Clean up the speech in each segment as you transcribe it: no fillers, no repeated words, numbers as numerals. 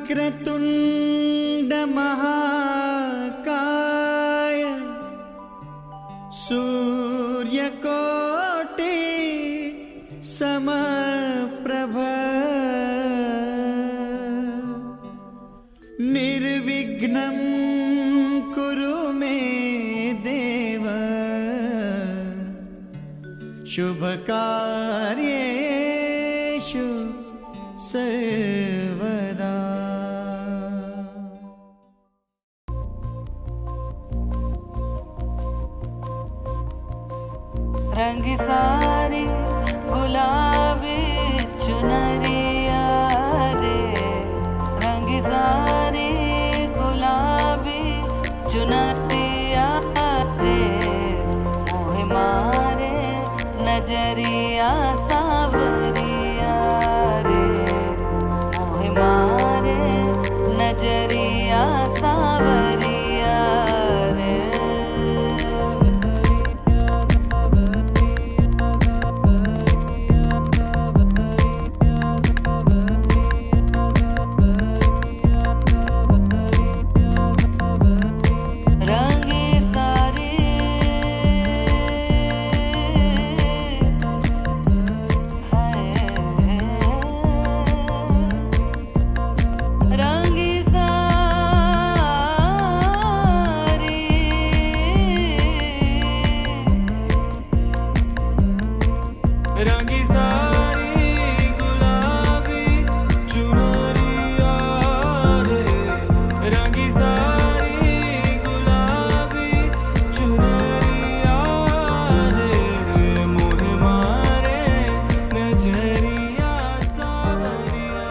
वक्रतुंड महाकाय सूर्यकोटि समप्रभ निर्विघ्नं कुरु मे देव शुभकार्येषु सर्वदा। रंग सारी गुलाबी चुनरिया रे, रंग सारी गुलाबी चुनरिया रे, मोहे मारे नजरिया सावरिया रे, मोहे मारे नजरिया सावरिया रे। रंगी सारी गुलाबी चुनरिया रे, रंगी सारी गुलाबी चुनरिया रे, मोहे मारे नजरिया सावरिया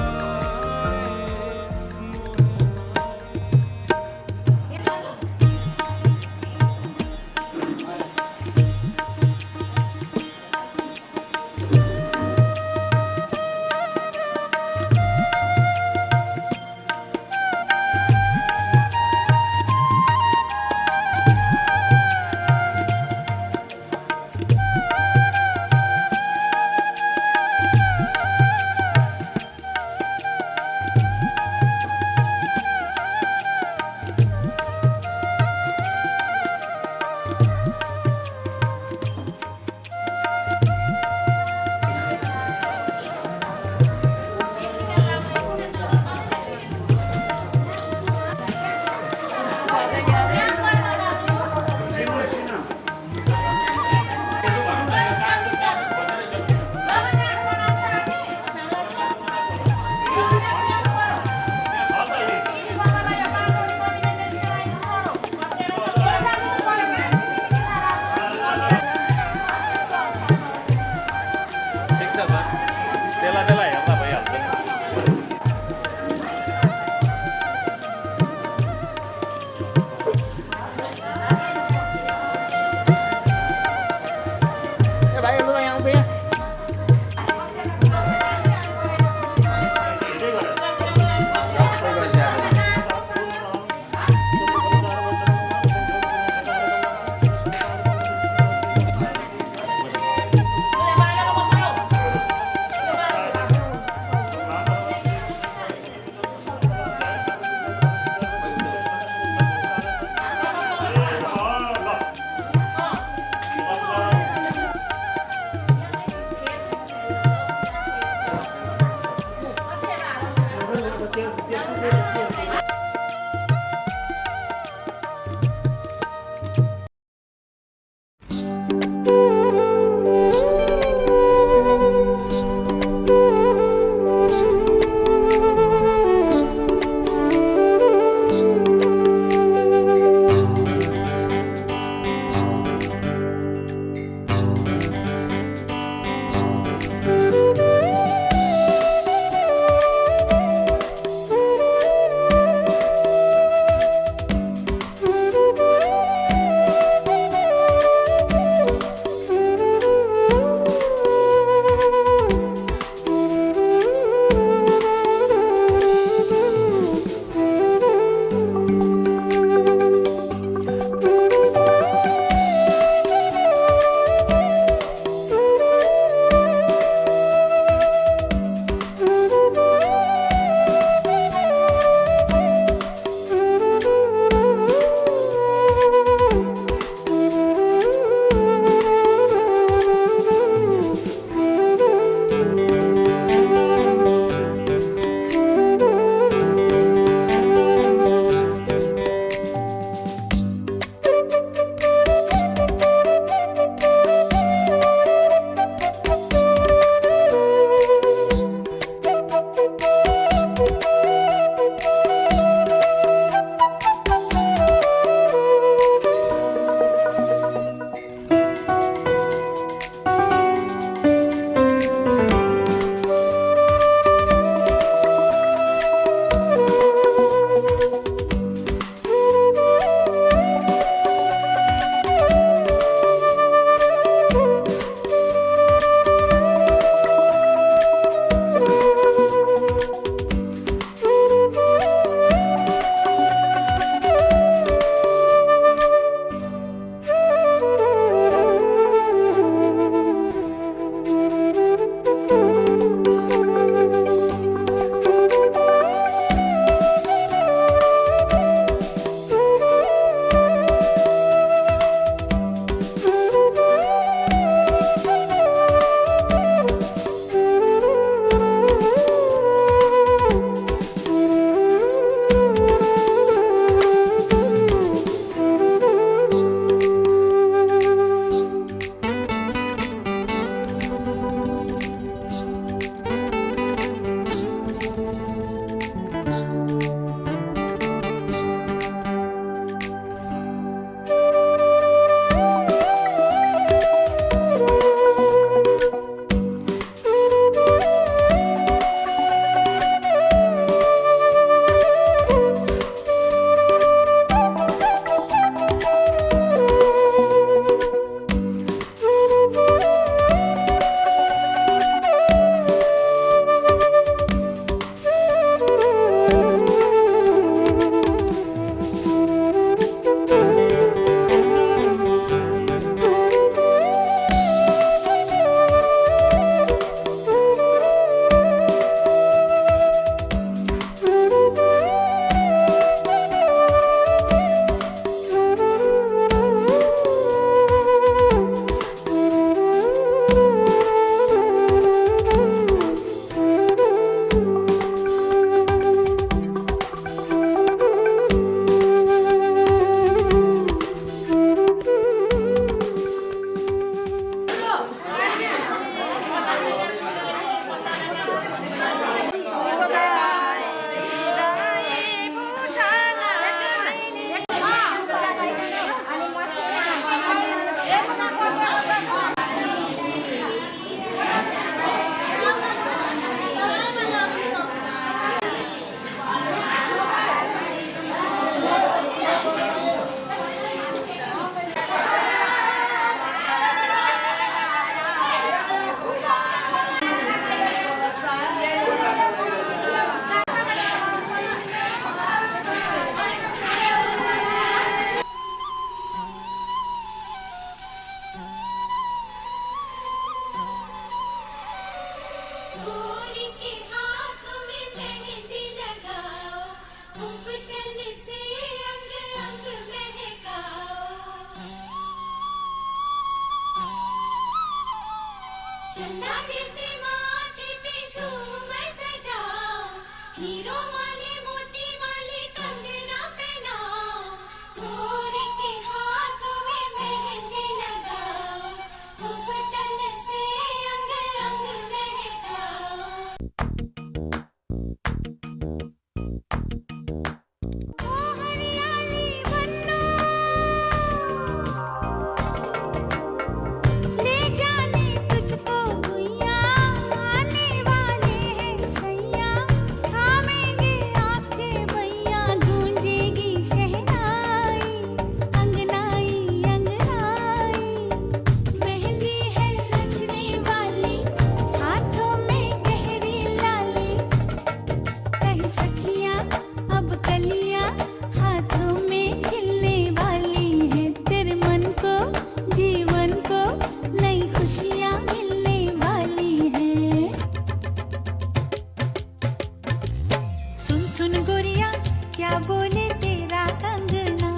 गोरिया क्या बोले तेरा कंगना,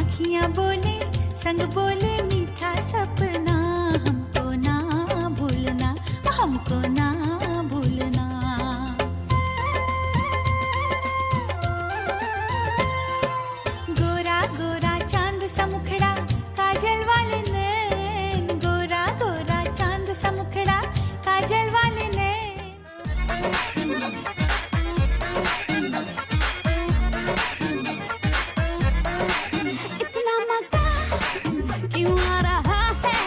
अखियां बोले संग बोले मीठा सपना, हमको ना भूलना, हमको ना भूलना। गोरा गोरा चांद सा मुखड़ा, काजल वाले नैन, गोरा गोरा चांद सा मुखड़ा, काजल वाले नैन। इतना मजा क्यों आ रहा है,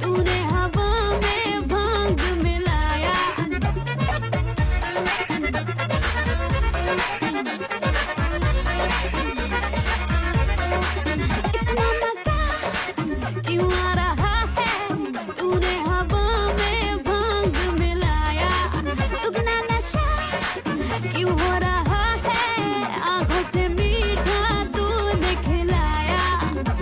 तूने हवा में भांग मिलाया। इतना मजा क्यों आ रहा है, तूने हवा में भांग मिलाया। दुगना नशा क्यों हो रहा है, आंखों से मीठा तूने खिलाया।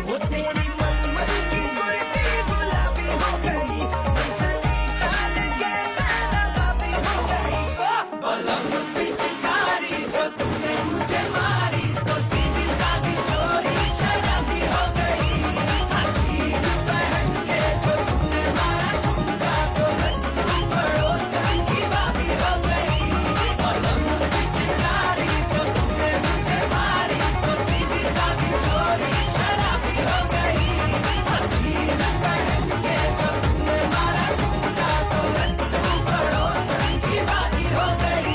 वो तेरी मलमल की कुर्ती गुलाबी हो गई, चली चाल के नवाबी हो गई। पलंग पिचकारी जो तूने मुझे मारी, तो सीधी सादी चोरी शराबी हो गई। अजीब पहन के जो तूने मारा ठुमका, तो लड्डू पड़ोसन की भाभी हो गई। पलंग पिचकारी जो तूने मुझे मारी, तो सीधी सादी चोरी शराबी हो गई। अजीब पहन के जो तूने मारा ठुमका, तो लड्डू पड़ोसन की भाभी हो गई।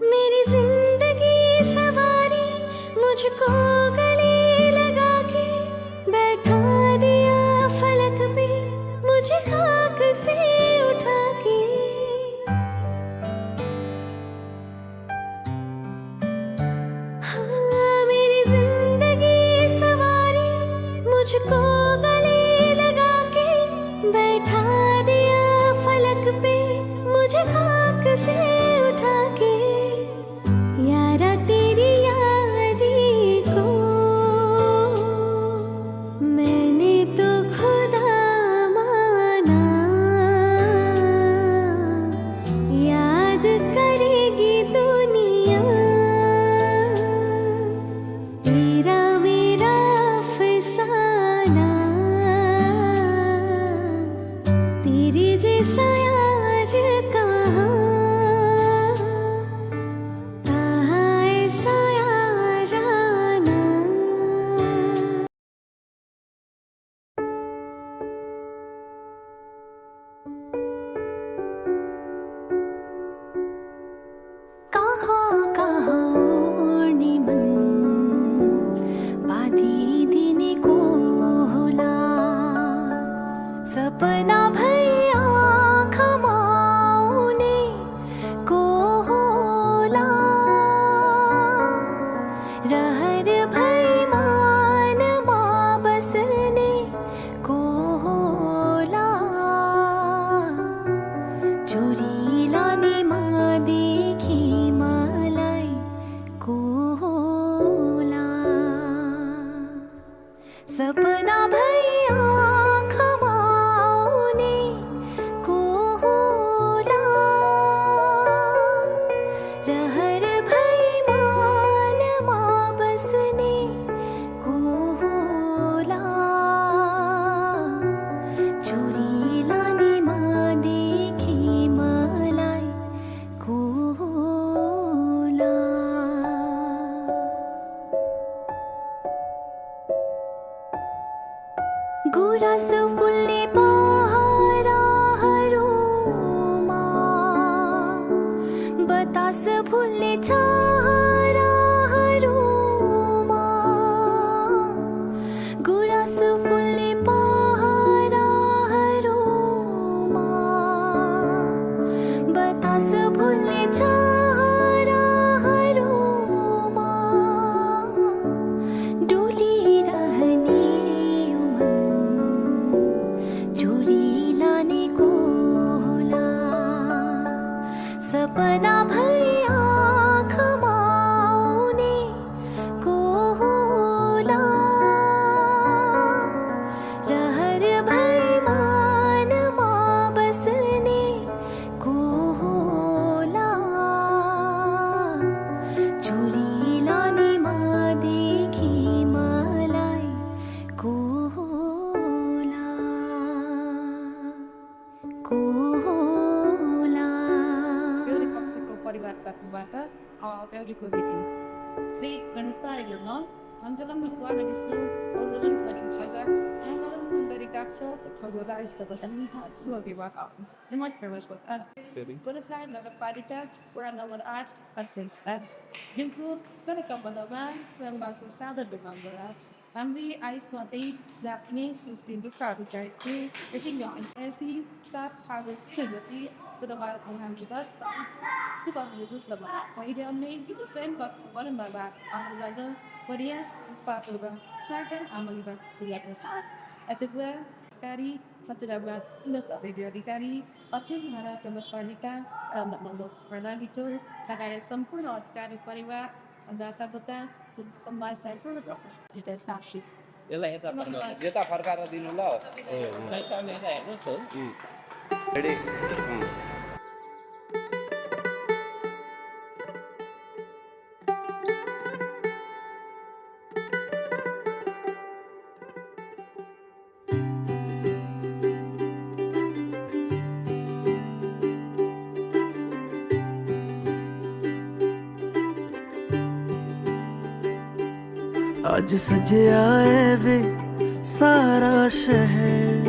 मेरी जिंदगी सवारी, मुझको गले लगा के बैठा दिया फलक पे, मुझे खाक से उठा के। हाँ, मेरी जिंदगी सवारी, मुझको गले लगा के बैठा दिया फलक पे, मुझे खाक से उठा के। यारा तेरी यारी को मैंने तो खुदा माना, याद करेगी दुनिया तेरा मेरा अफसाना। तेरे जैसा यार कहाँ, कहाँ ऐसा याराना। कहाँ कहाँ ओढ्ने मन, बाँधी दिने को होला, सपना भैया खमाउने को होला। रहर भई मानमा बस्ने को होला, चोरी लाने देखि मलाई को होला। सपना भैया खमाउने को होला, रहर भई मानमा बस्ने को होला। चोरी लाने देखि मलाई को होला। गुराँस फुल्ने पहराहरूमा, बतास फुल्ने छाराहरूमा, गुराँस फुल्ने पहराहरूमा, बाट एउटीको रीति श्री गणेशमा अन्तरम भगवान विष्णु अन्तरम तरिका अन्तरम तरिका छ भगवान इष्टपति सुविवाह Immer terus buat Berkait nagapalita kurang nomor 8 Pakistan. Jemput mereka menemukan termasuk sadar dengan berat. Kami Aisyati yakni sistem besar berjaya sehingga infeksi tak harus terjadi kedua orang juga sebab itu sebab kemudian ini disebut bermula awalnya varias faktor saya amal berlihat besar. Asalnya sekali Fasirabat Nusa Dikari Aceh Harap Masyarakat Menurut Pernah itu Kakak sempurna Dari Pariwa Anda Sabota Pembahasan Fotografer Kita saksi dia tak perkara di nol. Saya tahu ni saya betul. Ready. ਅੱਜ ਸਜਿਆ ਏ ਵੇ ਸਾਰਾ ਸ਼ਹਿਰ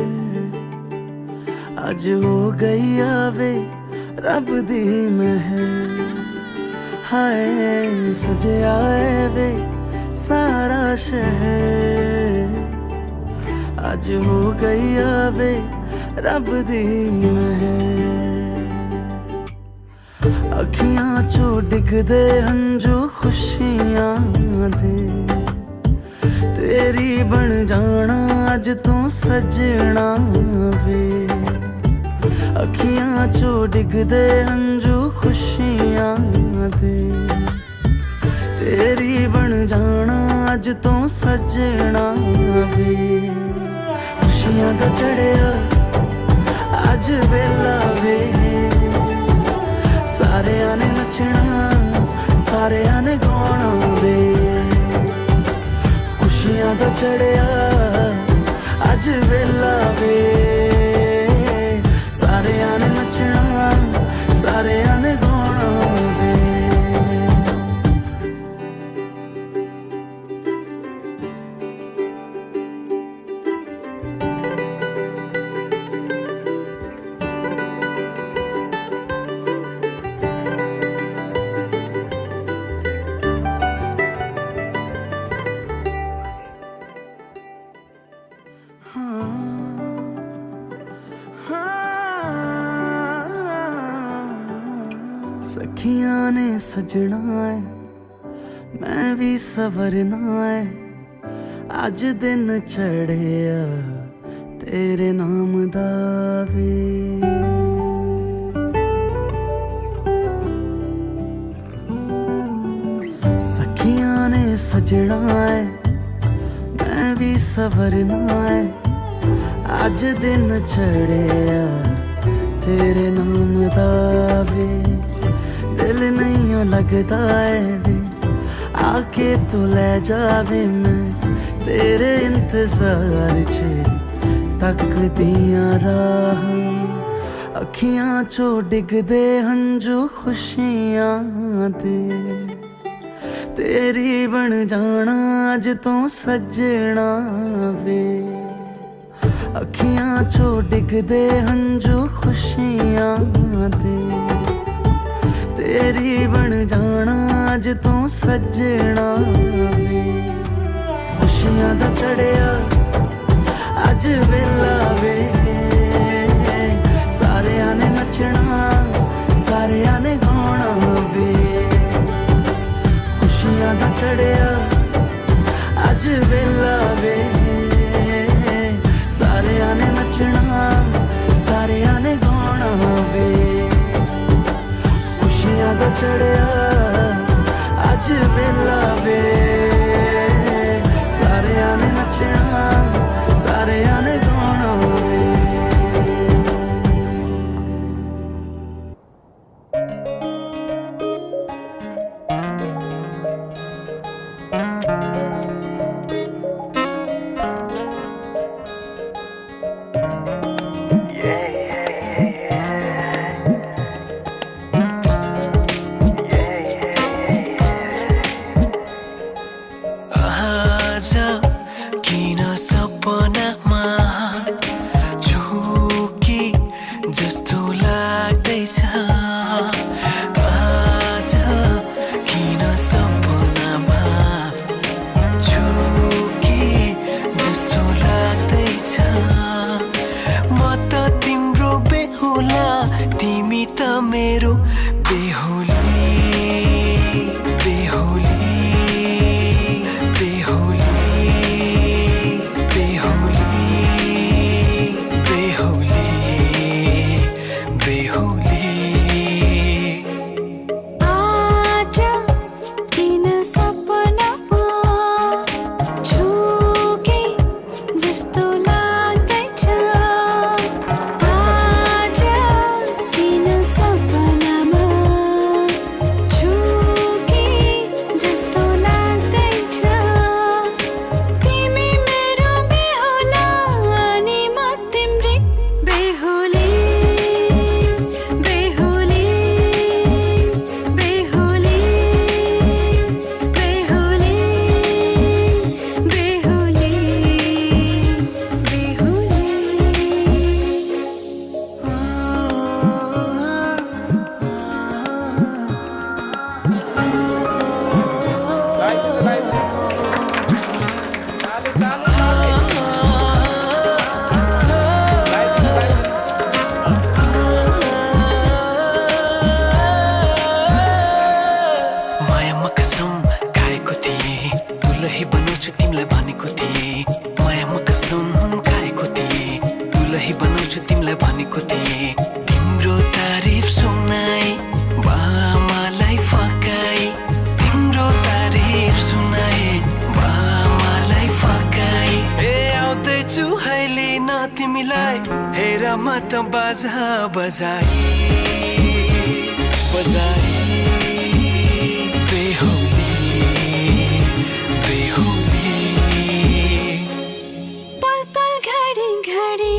ਅੱਜ ਹੋ ਗਈ ਆਵੇ ਰੱਬ ਦੀ ਮਹਿਰ ਹਾਏ ਸਜਿਆ ਏ ਵੇ ਸਾਰਾ ਸ਼ਹਿਰ ਅੱਜ ਹੋ ਗਈ ਆਵੇ ਰੱਬ ਦੀ ਮਹਿਰ ਅੱਖੀਆਂ ਚੋਂ ਡਿੱਗਦੇ ਹੰਝੂ ਖੁਸ਼ੀਆਂ ਦੇ ਤੇਰੀ ਬਣ ਜਾਣਾ ਅੱਜ ਤੂੰ ਸਜਣਾ ਵੇ ਅੱਖੀਆਂ ਚੋਂ ਡਿੱਗਦੇ ਹੰਝੂ ਖੁਸ਼ੀਆਂ ਦੇ ਤੇਰੀ ਬਣ ਜਾਣਾ ਅੱਜ ਤੂੰ ਸਜਣਾ ਵੇ ਖੁਸ਼ੀਆਂ ਦਾ ਚੜਿਆ ਅੱਜ ਵੇਲਾ ਵੇ ਸਾਰਿਆਂ ਨੇ ਨੱਚਣਾ ਸਾਰਿਆਂ ਨੇ ਗਾਉਣਾ ਵੇ ਖੁਸ਼ੀਆਂ ਦਾ ਚੜਿਆ ਅੱਜ ਵੇਲਾ ਵੇ ਸਾਰਿਆਂ ਨੇ ਨੱਚਣਾ ਸਾਰਿਆਂ ਨੇ ਗਾਉਣਾ ਵੇ सखियां ने सजना है मैं भी सवरना है अज दिन चढ़िया तेरे नाम दा वे सखियां ने सजना है मैं भी सवरना है अज दिन चढ़िया तेरे नाम दा वे दिल नहीं लगता है वे आके तू ले जावे मैं तेरे इंतजार च तकदियां राह अखियां चो डिगदे हंजू खुशियां दे तेरी बन जाना अज तू सजना वे अखियां चो डिगदे हंजू खुशियां दे तेरी बन जाना अज तू सजना वे खुशियां दा चढ़िया अज वेला वे सारियां ने नचना सारियां ने गाना वे खुशियां दा चढ़िया अज वेला वे सारियां ने नचना सारियां ने गाना वे खुशियां दा चढ़िया अज वेला वे सारियां ने नचना सारियां ने गाना वे मेरो बेहोली बेहोली बेहोली बेहोली बेहोली बेहोली आज किन सपनामा छुके जस्तो लाग्दैछ आज किन सपनामा छुके जस्तो लाग्दैछ तिमी मेरो बेहुला अनि म तिम्रै बेहुली बेहुली बेहुली बेहुली बेहुली मायामा कसम खाएको थिएँ दुलही बनाउँछु तिमीलाई भनेको थिएँ मायामा कसम खाएको थिएँ दुलही बनाउँछु तिमीलाई भनेको थिएँ तिम्रो तारिफ सुनाई बामालाई फकाई तिम्रो तारिफ सुनाई बामालाई फकाई ए आउँदैछु अहिले न तिमीलाई हेर म त बाजा बजाई बजाई बेहुली बेहुली पल पल घडी घडी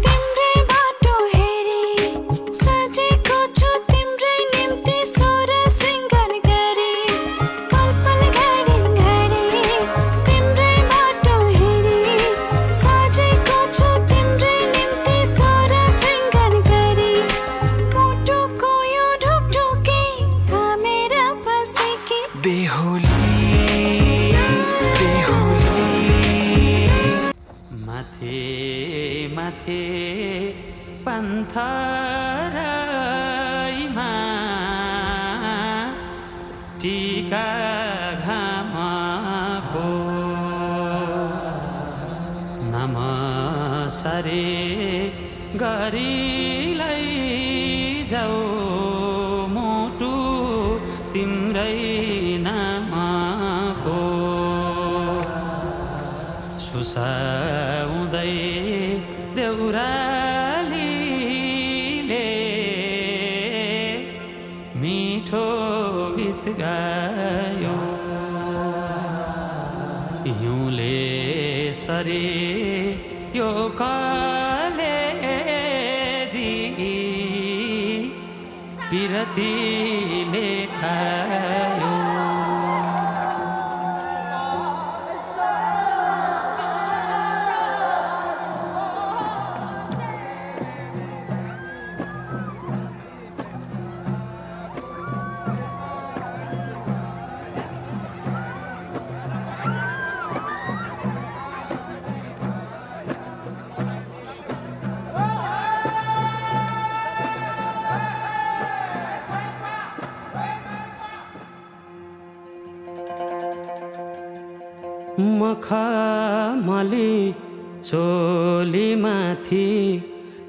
तिम्रै बाटो हेरी सजेको छु तिम्रै निम्ति सोर श्रृङ्गार गरी पल पल घडी घडी तिम्रै बाटो हेरी सजेको छु तिम्रै निम्ति सोर श्रृङ्गार गरी मुटुको यो ढुकढुकी थामेर बसेकी बेहुली बेहुली माथे माथे पन्थरैमा टीका घामको नमसरे गरी लैजाऊ मुटु तिम्रै नामको सुसाउँदै देउरालीले मिठो गीत गायो हिउँले सरे यो कलेजी पिरतीले खायो मखमली चोली माथि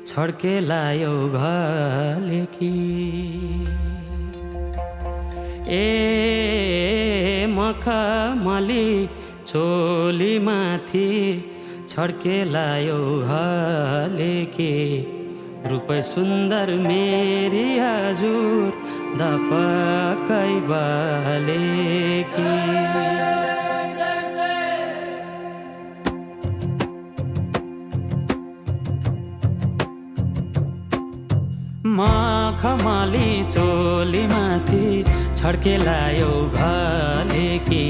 छड्के लायो घलेकी ए मखमली चोली माथि छड्के लायो घलेकी रूप सुन्दर मेरी हजुर दपकै बलेकी मखमली चोली माथि छड्के लायो घलेकी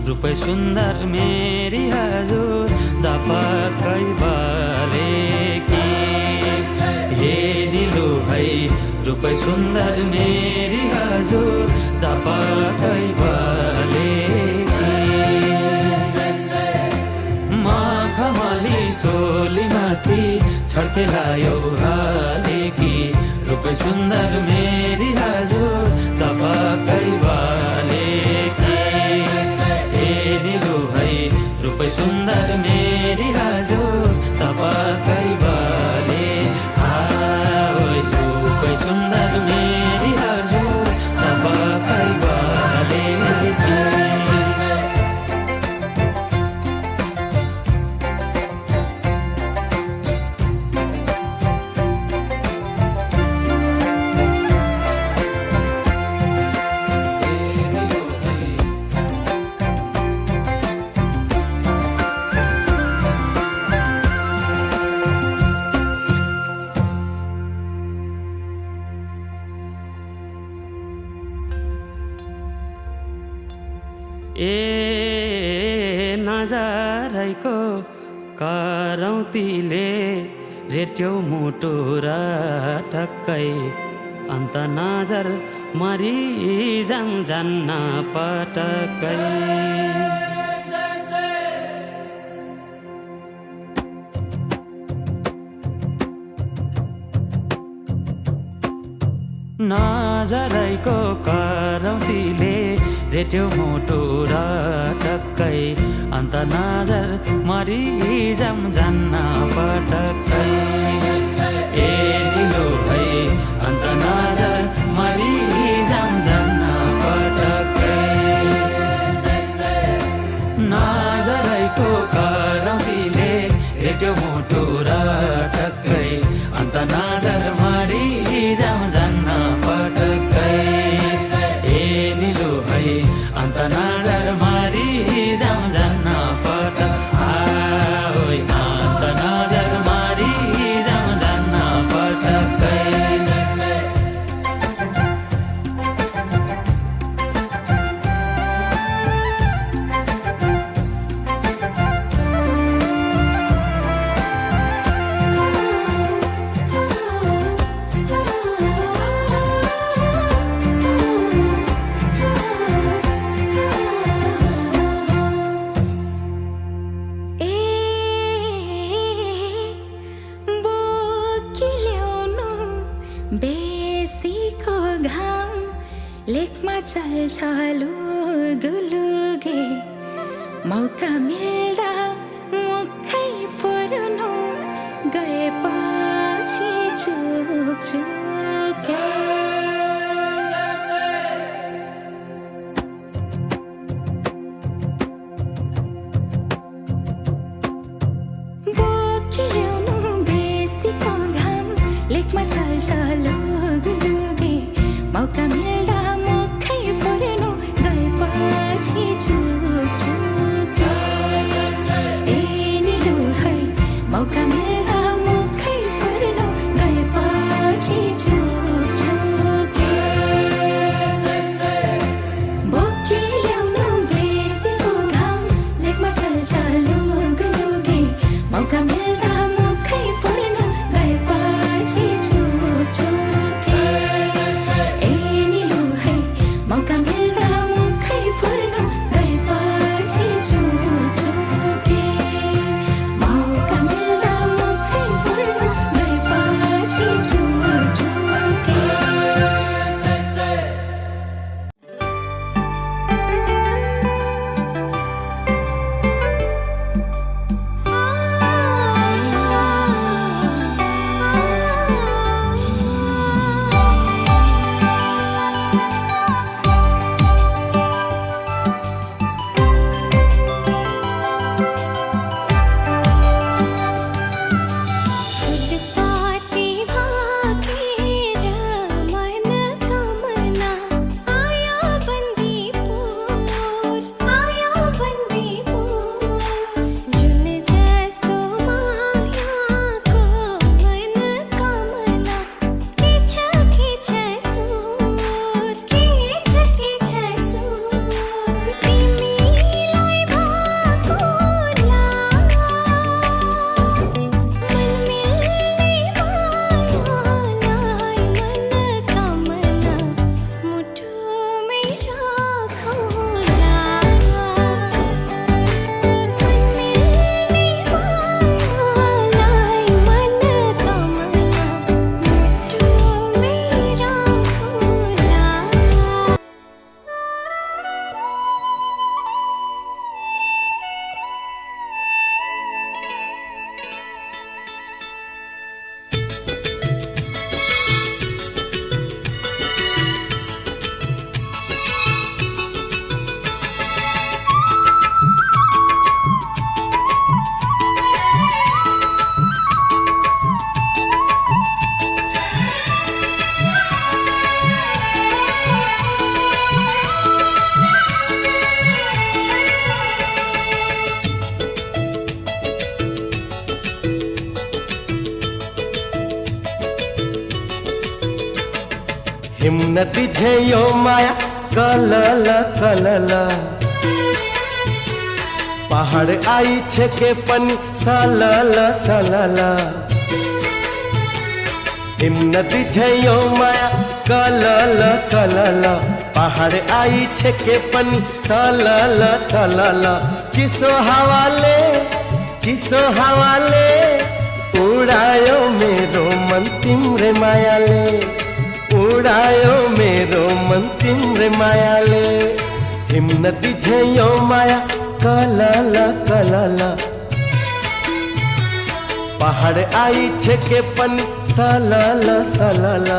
रूप सुन्दर मेरी हजुर दपकै बलेकी हे निलु भई रूप सुन्दर मेरी हजुर दपकै बलेकी मखमली चोली माथि छड्के लायो घलेकी रूपै सुन्दर मेरी हजुर तपाकै बालेकी ए निलु है रूपै सुन्दर मेरी हजुर तपाकै बाले ओइ रूपै सुन्दर मेरी हजुर तपाकै बालेकी ए नजारैको करौतीले रेट्यौ मुटु र टक्कै अन्त नजर मरि जान्न पटक्कै नजरैको करौतीले रेट्यौ मुटु र टक्कै अन्त नजर मरि जान्न पटक्कै ए निलो है अन्त नजर मरि जान्न पटक्कै नजरैको करौतीले रेट्यौ मुटु र टक्कै अन्त नजर मरि जान्न पटक्कै ए निलो है अन्त नजर मरि जान्न ओइ अन्त नजर मरि जान्न पटक्कै बेसीको घाम लेकमा चल्छ लुगुलुगे मौका मिल्दा मुखै फोर्नु गएपछि चुके मौका मिल्दा मुखै फोर्नु गएपछि चुके ए निलो है मौका मिल्दा मुखै फोर्नु गएपछि चुके बोकी ल्याउनु बेसीको घाम लेकमा चल्छ लुगुलुगे मौका मिल्दा मुखै फोर्नु गएपछि चुके हिमनती झेयो माया कलल कलल पहाड़ आई छे के पनी सलल सलल हिमनती झेयो माया कलल कलल पहाड़ आई छे के पनी सलल सलल चिसो हवाले उड़ायो मेरो मन तिम्रे मायाले उड़ायो मेरो मन तिम्रे मायाले हिमनती झेयो माया कलल कलल पहाड़ आई छे के पनी सलल सलल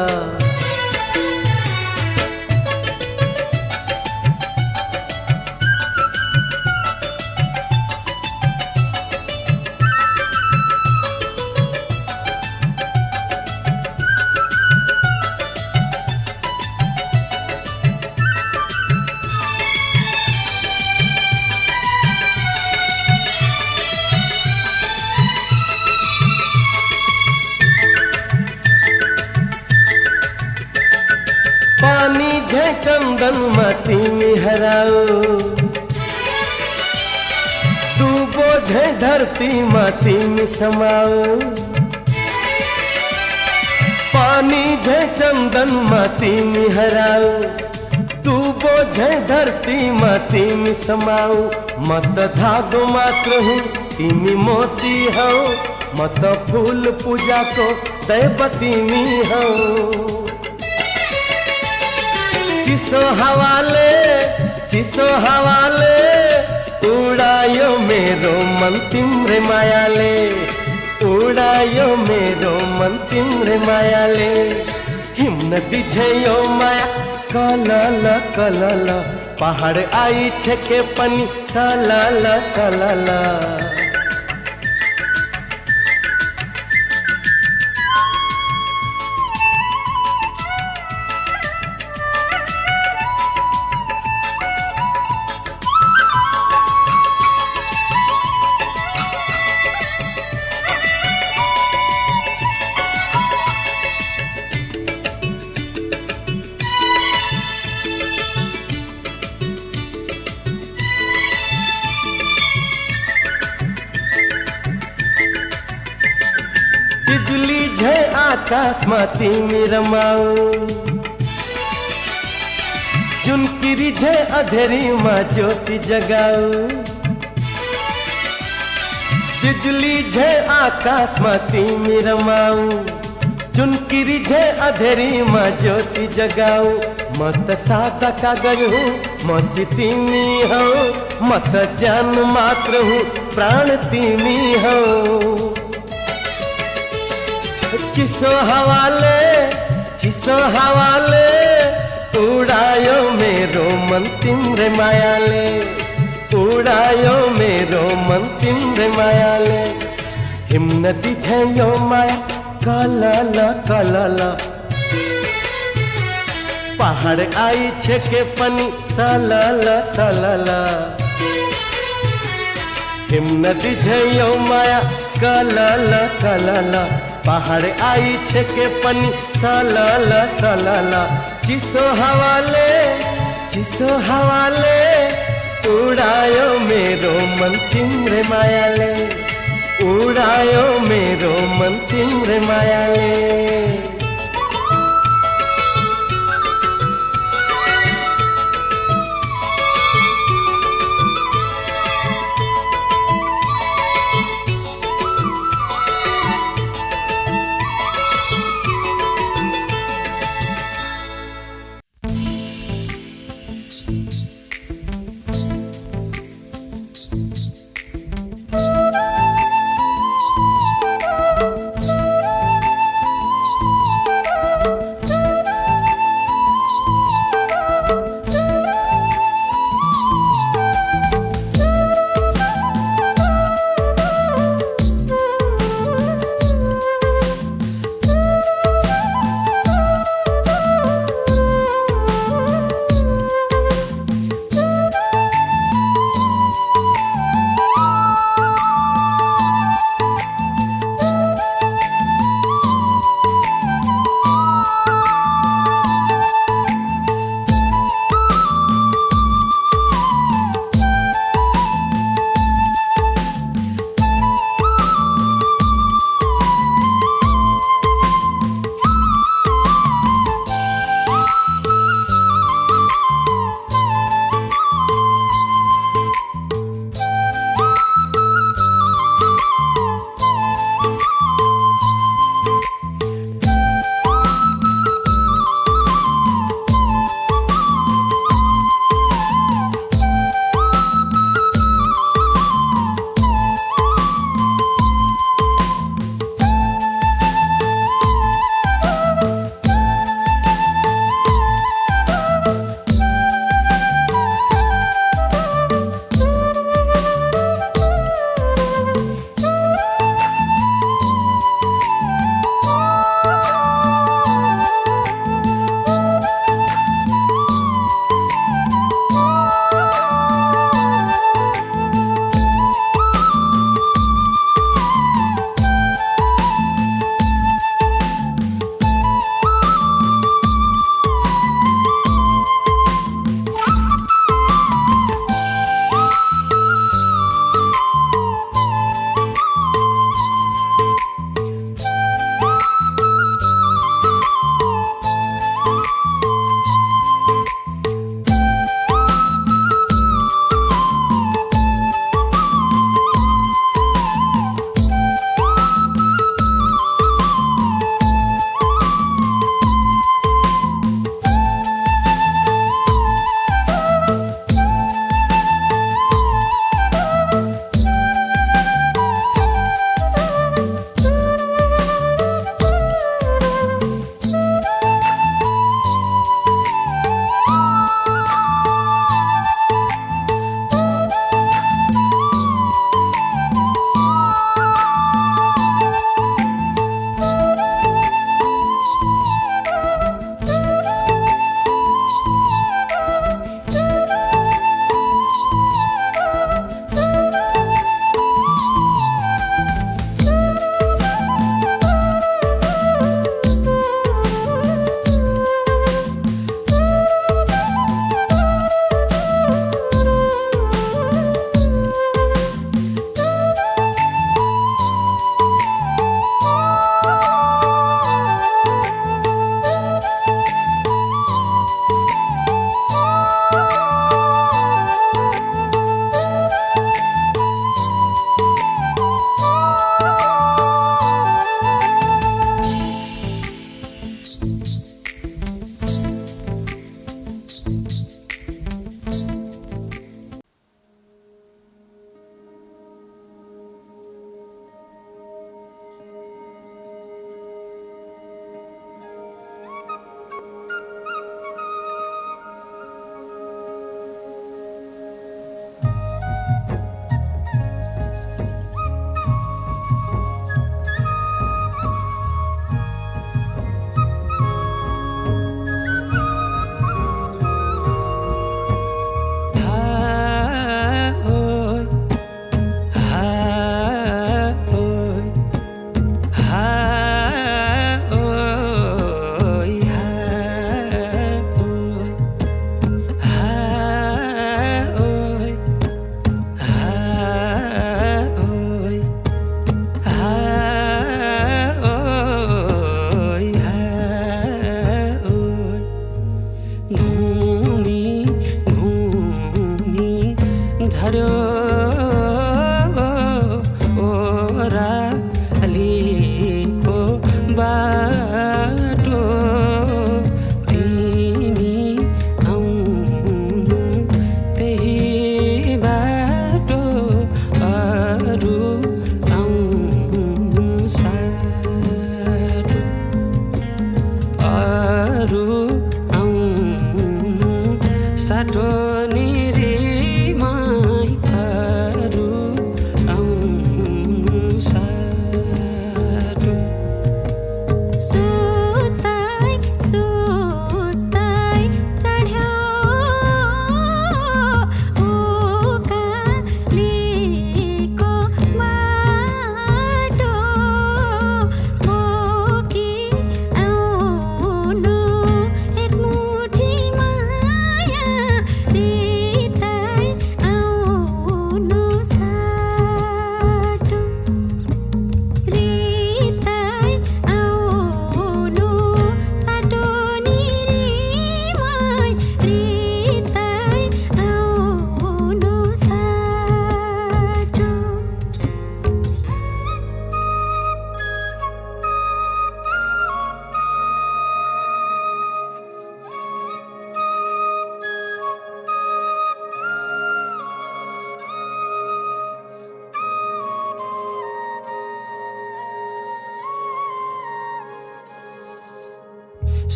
पानी झे चंदन माटी मिहराओ डूबो झे धरती माटी में समाओ पानी झे चंदन माटी मिहराओ डूबो झे धरती माटी में समाओ मत धागो मात्र हूँ तिमी मोती हो मत फूल पूजा को दैवती मी हो चिसो हवाले उड़ायो मेरो मन तिम्रे मायाले उड़ायो मेरो मन तिम्रे मायाले हिमनती झेयो माया कलल कलल पहाड़ आई छे के पनी सलल सलल बिजली झे आकाश माती में रमाओ चुनकिरी झे अधेरी माँ ज्योति जगाओ बिजली झे आकाश माती में रमाओ चुनकिरी झे अधेरी माँ ज्योति जगाओ मत सादा कागज हूँ मस्ती में हो मत जान मात्र हूँ प्राण तीमी हो चिसो हवाले उड़ायो मेरो मन तिम्रे मायाले उड़ायो मेरो मन तिम्रे मायाले हिमनती झेयो माया कलल कलल पहाड़ आई छे के पनी सलल सलल हिमनती झेयो माया कलल कलल पहाड़ आई छे के पनी सलल सलल चिसो हवाले उड़ायो मेरो मन तिम्रे मायाले उड़ायो मेरो मन तिम्रे मायाले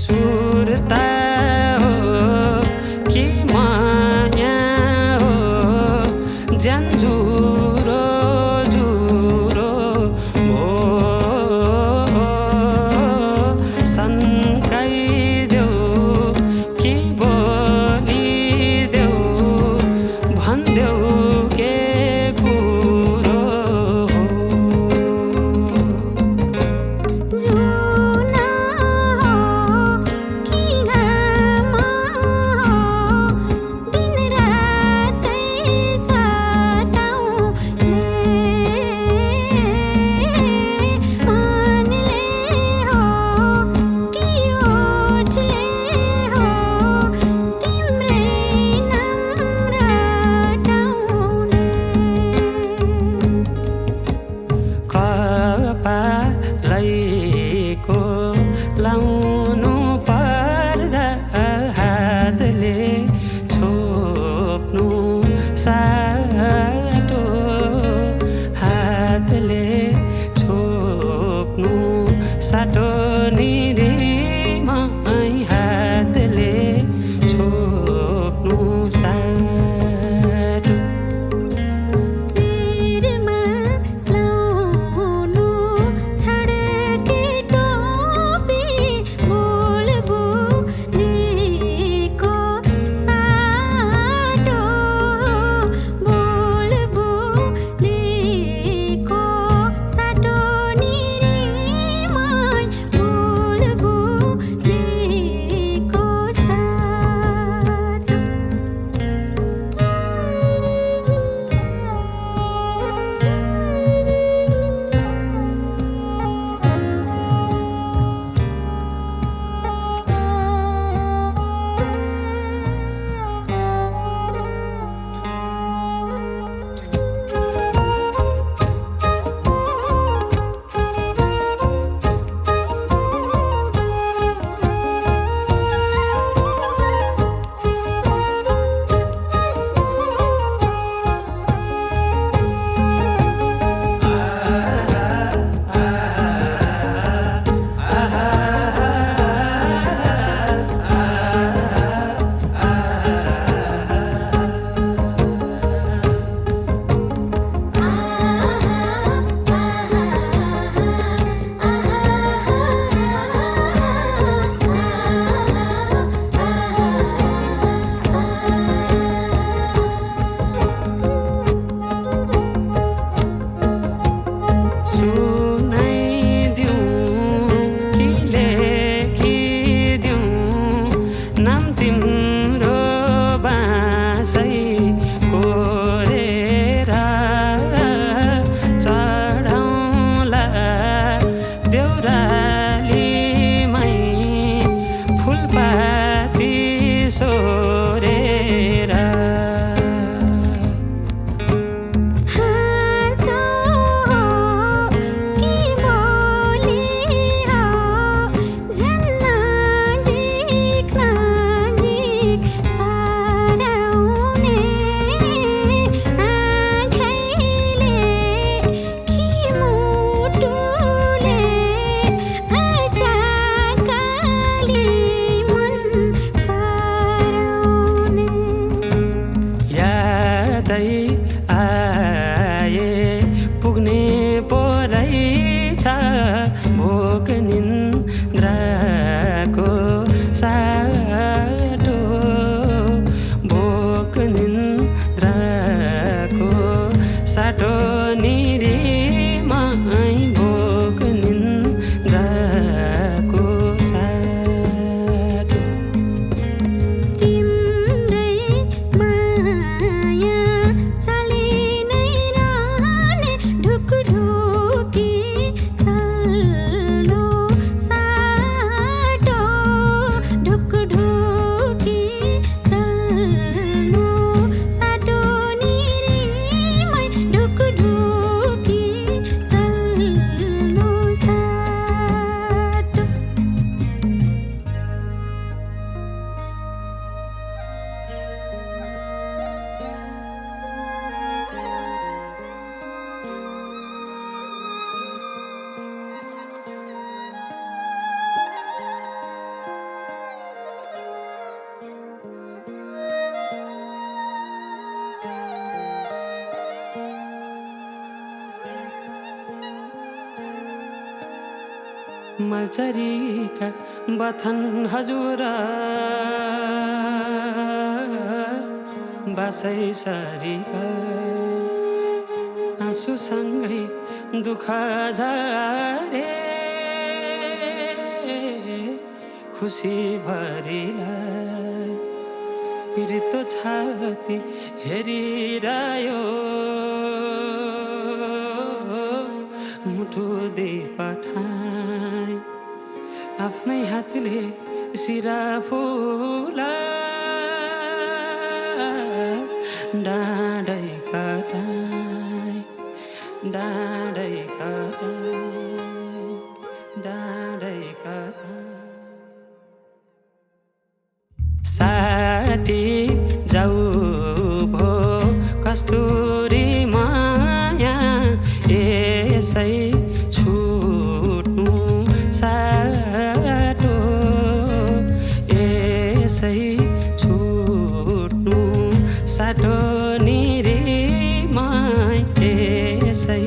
सुरता हो कि माया हो ज्यान जुरो जुरो भो सन्काइदेऊ कि बोलिदेऊ भन्देऊ के कुरो हो जुना हो कि घाम हो दिन रातै सताउने मनले हो कि ओठले हो तिम्रै नाम रटाउने कपालैको लाउनु पर्दा हातले छोप्नु साटो हातले छोप्नु साटो निरीमा हातले छोप्नु साटो शिरमा लाउनु छड्के टोपी बोल बोलेको साटो बोल बोलेको साटो निरीमाई बोल बोलेको साटो सुनाइदिउँ कि लेखिदिउँ नाम तिम्रो बाँसै कोरेर चढाउँला देउरालीमै फुलपाती सोरेर हाँसो हो कि बोली हो झन् नजिक नजिक सराउने आँखैले कि मुटुले अचाकली मन पराउने यादै आए पुग्ने पोरैछ भोक निन्द्राको साटो भोक निन्द्राको साटो निरीमाई भोक निन्द्राको साटो तिम्रै माया चली नै रहने ढुकढुकी चल्लो सा मलचरीका बथन हजुर बासै सरीका आँसुसँगै दुःख झरे खुसी भरिलाई पिरितो छाती हेरिरह्यो मुठु दे पठाई आफ्नै हातले सिरा फुला डाँडै कटाई डाँडै कटाई डाँडै कटाई साटी जाऊ भो कस्तुरी माया यसै छुट्नु साटो यसै छुट्नु साटो निरीमाई यसै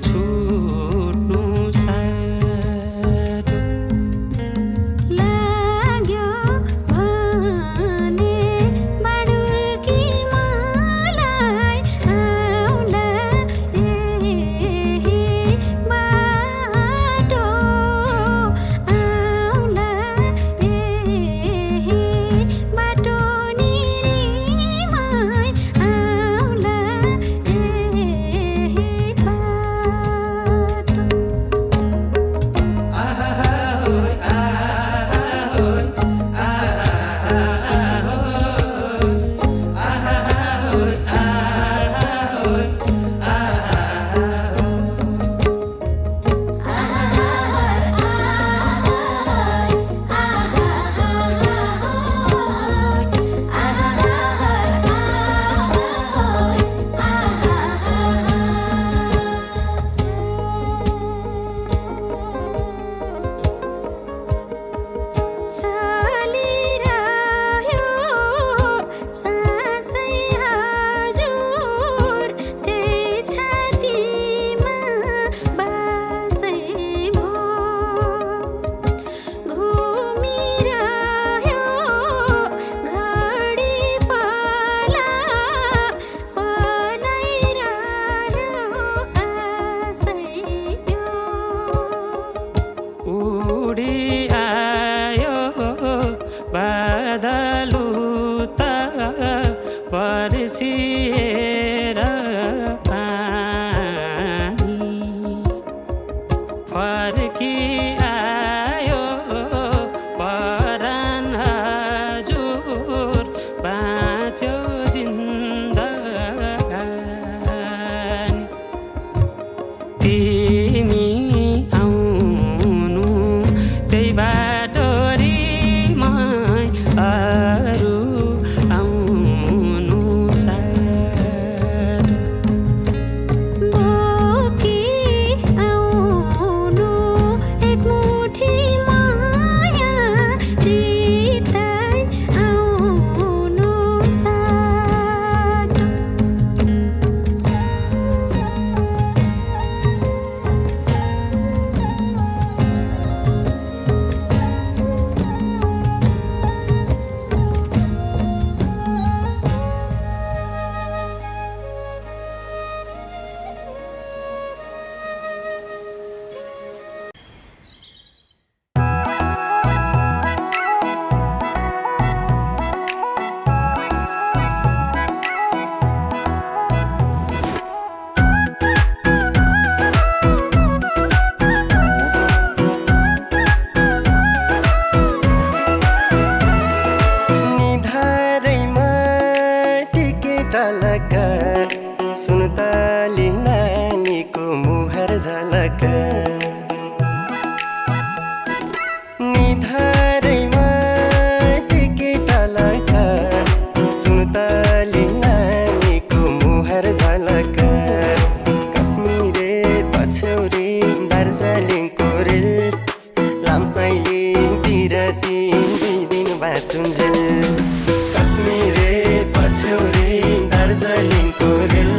छुट्नु साटो लाग्यो भने बाडुल्की मलाई आउला यही बाटो आउला यही बाटो निरीमाई आउला यही बाटो चलिरह्यो सासै हजुर त्यही छातीमा बासै भो घुमिरह्यो घडी पला पलाइरह्यो आसै यो उडी आयो बादलु त बर्सिएर पानी फर्की आयो परान हजुर बाँच्यो जिन्दगानी तिमी आउनु त्यही बाटोरीमाई अरू आउनु साटो बोकी आउनु एक मुठी माया हृदय आउनु साटो निधारैमा टिकेट लगा सुनताली नानीको मुहार झलक निधारैमा टिकेट लगा सुनताली नानीको मुहार झलक कश्मीरे पछौरी दार्जिलिङको रेल लामसाइली बिरती 2 दिन बाँचुन्जेल कश्मीरे पछौरी दार्जिलिङको रेल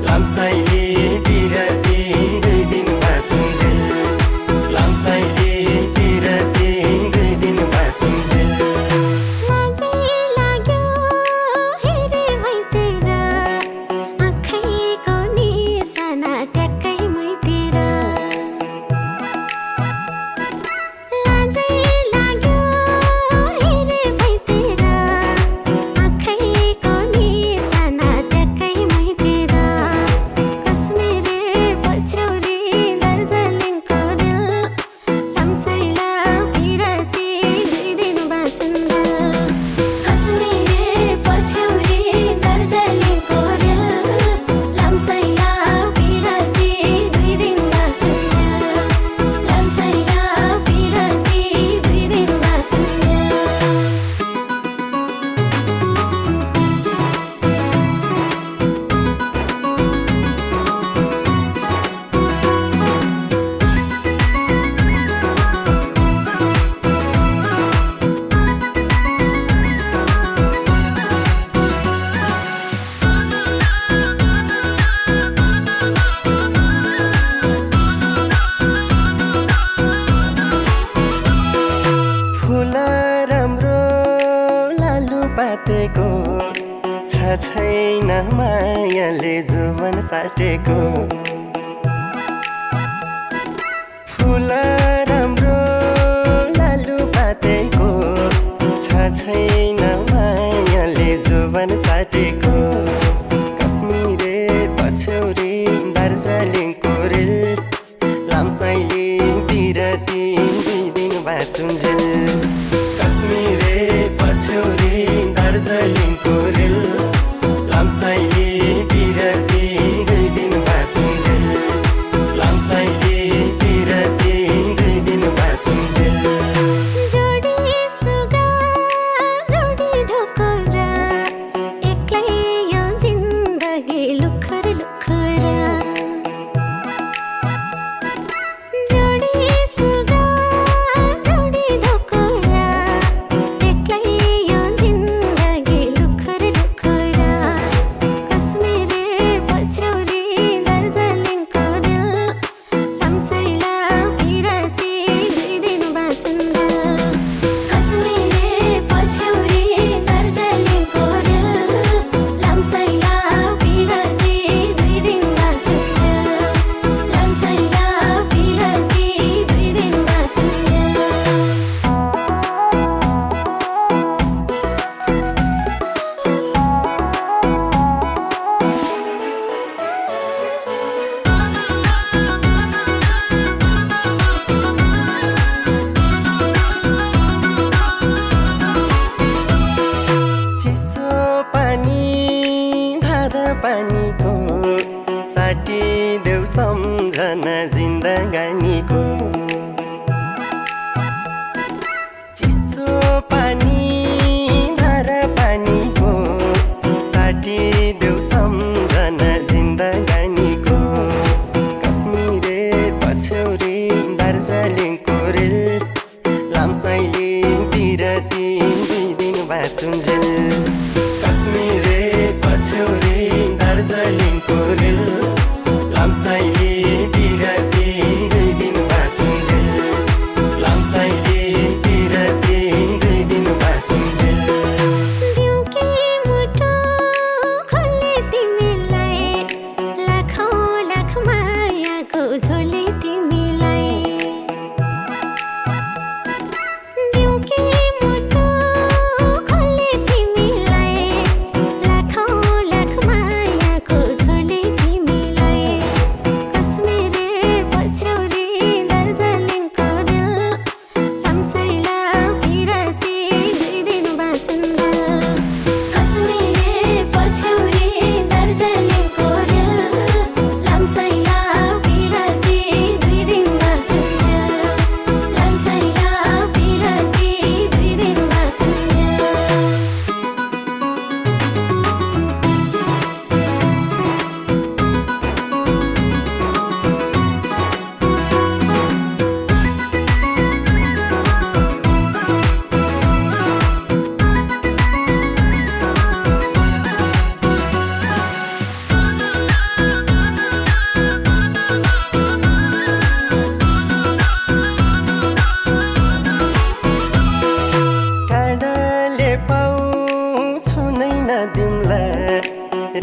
लामसाइली बिरती 2 दिन बाँचुन्जेल लामसाइली छैन मायाले जुवन साटेको फुल राम्रो लालु पातेको छैन मायाले जुवन साटेको कश्मीरे पछ्यौरी दार्जिलिङको रेल लामसाइले बिरती 2 दिन बाँचुन्जेल कश्मीरे पछ्यौरी दार्जिलिङको रेल लामसाइले बिरती 2 दिन बाँचुन्जेल लामसाइले बिरती 2 दिन बाँचुन्जेल जोडी सुगा जोडी ढोकरा एक्लै यो जिन्दगी लुखर लुखरा जोडी सुगा जोडी ढोकरा एक्लै यो जिन्दगी लुखर लुखरा कश्मीरे पछ्यौरी दार्जिलिङको रेल लामसाइला बिरती 2 दिन बाँचुन्जेल कश्मीरे पछ्यौरी दार्जिलिङको रेल लामसाइला बिरती 2 दिन बाँचुन्जेल लामसाइला बिरती 2 दिन बाँचुन्जेल चिसो पानी धारा पानीको साटिदेऊ सम्झना जिन्दगानीको चिसो पानी धारा पानीको साटिदेऊ सम्झना जिन्दगानीको कश्मीरे पछ्यौरी दार्जिलिङको रेल लामसाइले बिरती 2 दिन बाँचुन्जेल कश्मीरे पछ्यौरी दार्जिलिङको रेल लामसाइले बिरती 2 दिन बाँचुन्जेल लामसाइले बिरती 2 दिन बाँचुन्जेल दिउँकी मुटु खोले तिमीलाई लाखौँ लाख मायाको झोली तिमीलाई दिउँकी मुटु खोले तिमीलाई लाखौँ लाख मायाको झोली तिमीलाई कश्मीरे पछ्यौरी दार्जिलिङको रेल लामसाइला बिरती 2 दिन बाँचुन्जेल कश्मीरे पछ्यौरी दार्जिलिङको रेल लामसाइला बिरती 2 दिन बाँचुन्जेल लामसाइला बिरती 2 दिन बाँचुन्जेल काँडाले पाउँछु नै नदिम्ला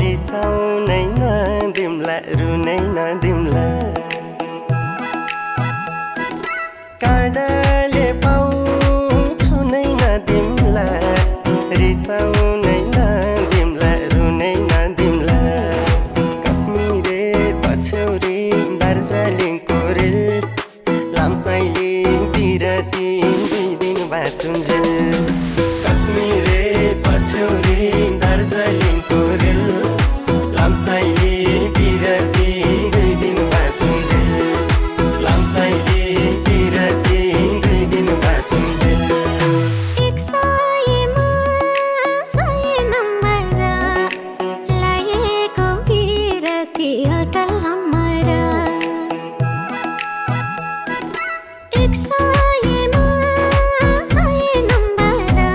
रिसाउनै नदिम्ला रुनै नदिम्ला काँडाले पाउँछु नै नदिम्ला रिसाउनै नदिम्ला रुनै नदिम्ला कश्मीरे पछ्यौरी दार्जिलिङको रेल लामसाइले बिरती 2 दिन बाँचुन्जेल कश्मीरे पछ्यौरी दार्जिलिङको रेल लामसाइले बिरती 2 दिन बाँचुन्जेल लामसाइले बिरती 2 दिन बाँचुन्जेल एक सयमा 100 नम्बरा लाएको बिरती अटल हमरा एक सयमा 100 नम्बरा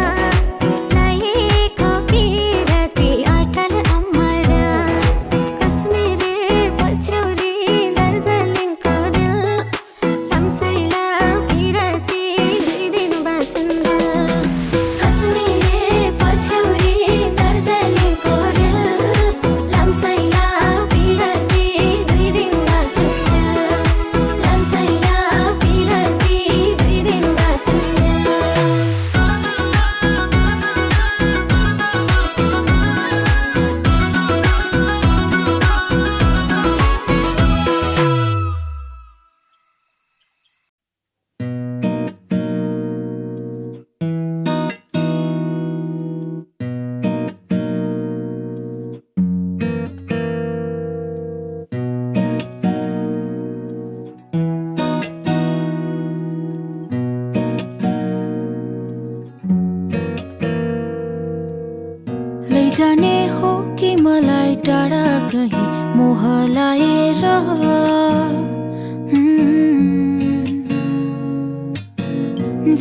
टाढा कहीँ मोह लाएर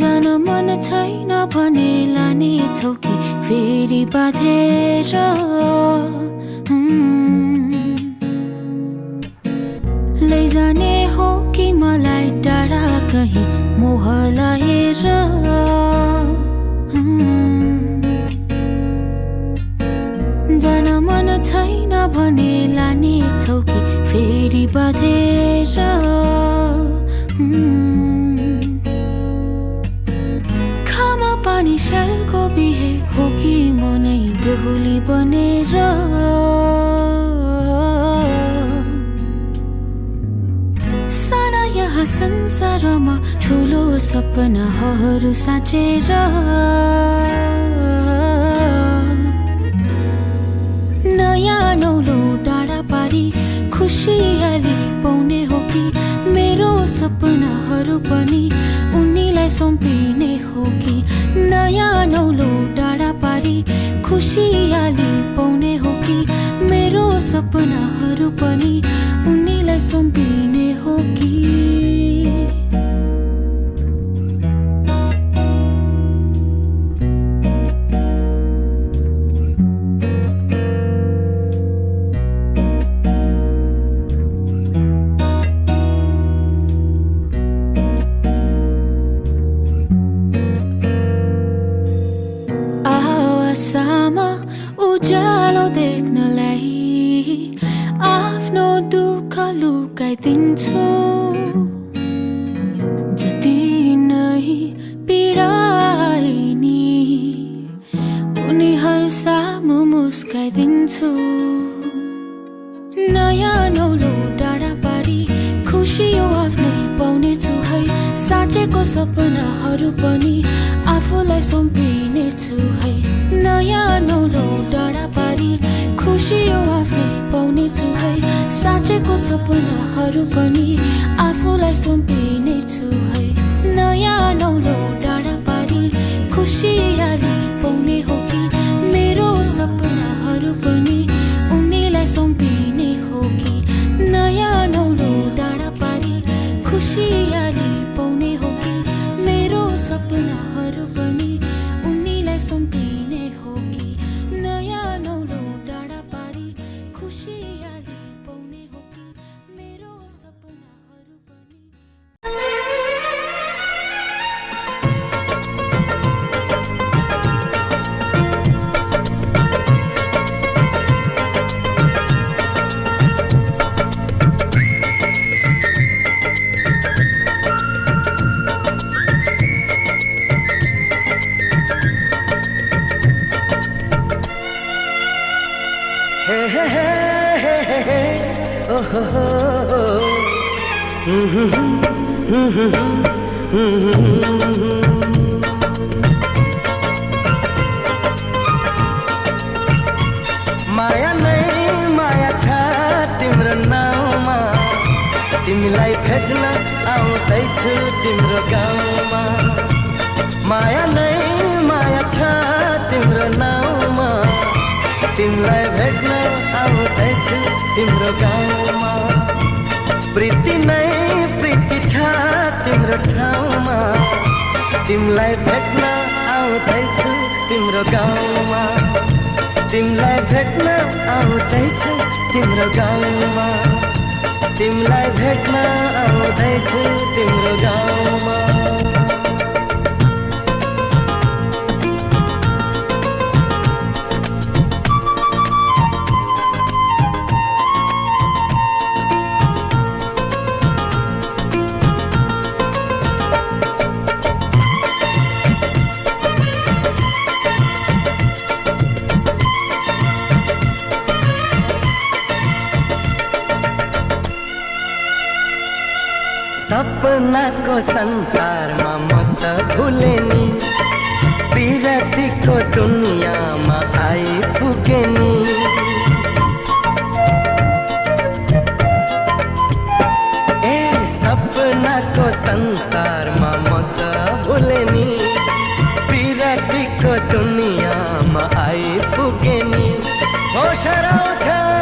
जान मन छैन भने लाने छौ कि फेरि बाँधेर लैजाने हो कि मलाई टाढा कहीँ मोह लाएर जान मन छैन भने लाने छौ कि फेरि बाँधेर खामा पानी स्यालको बिहे हो कि म नै बेहुली बनेर सारा यहाँ संसारमा ठुलो सपनाहरू साँचेर नयाँ नौलो डाँडा पारी खुसियाली पाउने हो कि मेरो सपनाहरू पनि उनीलाई सुम्पिने हो कि नयाँ नौलो डाँडा पारी खुसियाली पाउने हो कि मेरो सपनाहरू पनि उनीलाई सुम्पिने हो कि आवासमा उज्यालो देख्नलाई आफ्नो दुःख लुकाइदिन्छु जति नै पीडाए नि उनीहरू सामु मुस्काइदिन्छु नयाँ नौलो डाँडा पारी खुसी यो आफ्नै पाउनेछु है साँचेको सपनाहरू पनि आफूलाई सुम्पिनेछु है नयाँ नौलो डाँडा पारी खुसी यो आफ्नै पाउनेछु है साँचेको सपनाहरू पनि आफूलाई सुम्पिनेछु है नयाँ नौलो डाँडा पारी खुसियाली पाउने हो कि मेरो सपनाहरू पनि उनीलाई सुम्पिने हो कि नयाँ नौलो डाँडा पारी खुसियाली पाउने हो कि मेरो सपनाहरू पनि उनीलाई सुम्पिने हो कि नयाँ नौलो डाँडा पारी खुसियाली पाउने हो कि मेरो सपनाहरू पनि माया नै माया छ तिम्रो नाउँमा तिमीलाई भेट्न आउँदैछु तिम्रो गाउँमा माया नै माया छ तिम्रो नाउँमा तिमीलाई भेट्न आउँदैछु तिम्रो गाउँमा प्रीति नै प्रीति छ तिम्रो ठाउँमा तिमीलाई भेट्न आउँदैछु तिम्रो गाउँमा तिमीलाई भेट्न आउँदैछु तिम्रो गाउँमा तिमीलाई भेट्न आउँदैछु तिम्रो गाउँमा सपनाको संसारमा म त भुले नि विरतीको दुनियाँमा आइपुगे नि ए सपनाको संसारमा म त भुले नि विरतीको दुनियाँमा आइपुगे नि होस आउँछ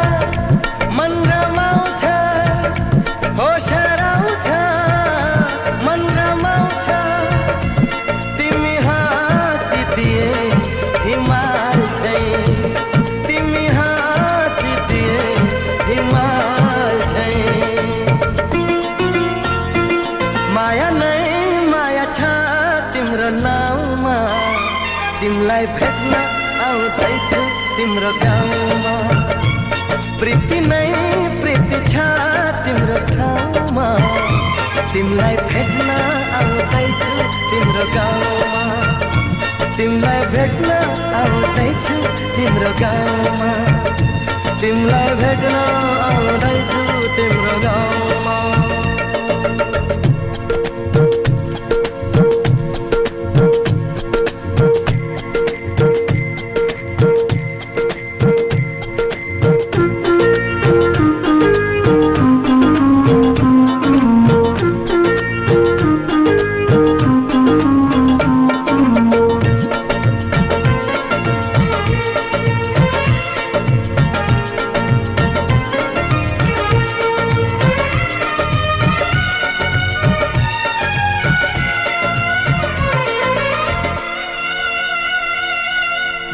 नाउँमा तिमलाई भेट्न आउँदैछु तिम्रो गाउँमा प्रीति नै प्रीति छ तिम्रो ठाउँमा तिमलाई भेट्न आउँदैछु तिम्रो गाउँमा तिमलाई भेट्न आउँदैछु तिम्रो गाउँमा तिमलाई भेट्न आउँदैछु तिम्रो गाउँमा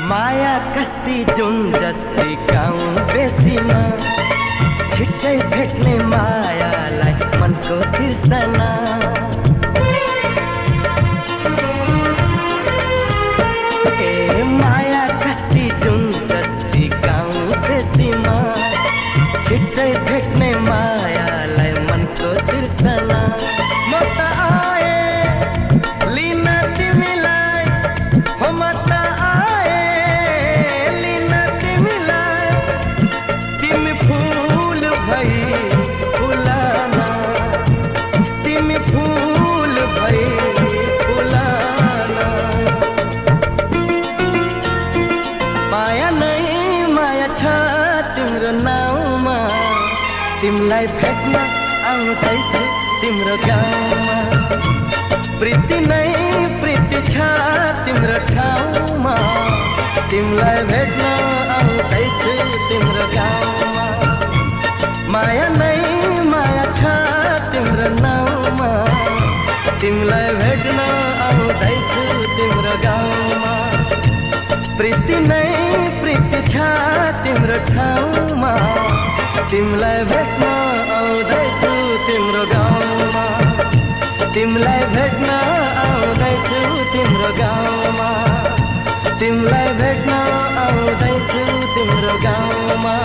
माया कस्ती जुन जस्तै गाउँ बेसीमा छिट्टै भेट्ने मायालाई मनको तिर्सना ए माया कस्ती जुन जस्तै गाउँ बेसीमा छिट्टै भेट्ने मायालाई मनको तिर्सना म त आए लिन तिमीलाई हो म त तिमलाई भेट्न आउँदैछु तिम्रो गाउँमा प्रीति नै प्रीति छ तिम्रो ठाउँमा तिमलाई भेट्न आउँदैछु तिम्रो गाउँमा माया नै माया छ तिम्रो नाउँमा तिमलाई भेट्न आउँदैछु तिम्रो गाउँमा प्रीति नै प्रीति छ तिम्रो ठाउँमा तिमलाई भेट्न आउँदैछु तिम्रो गाउँमा तिमलाई भेट्न आउँदैछु तिम्रो गाउँमा तिमलाई भेट्न आउँदैछु तिम्रो गाउँमा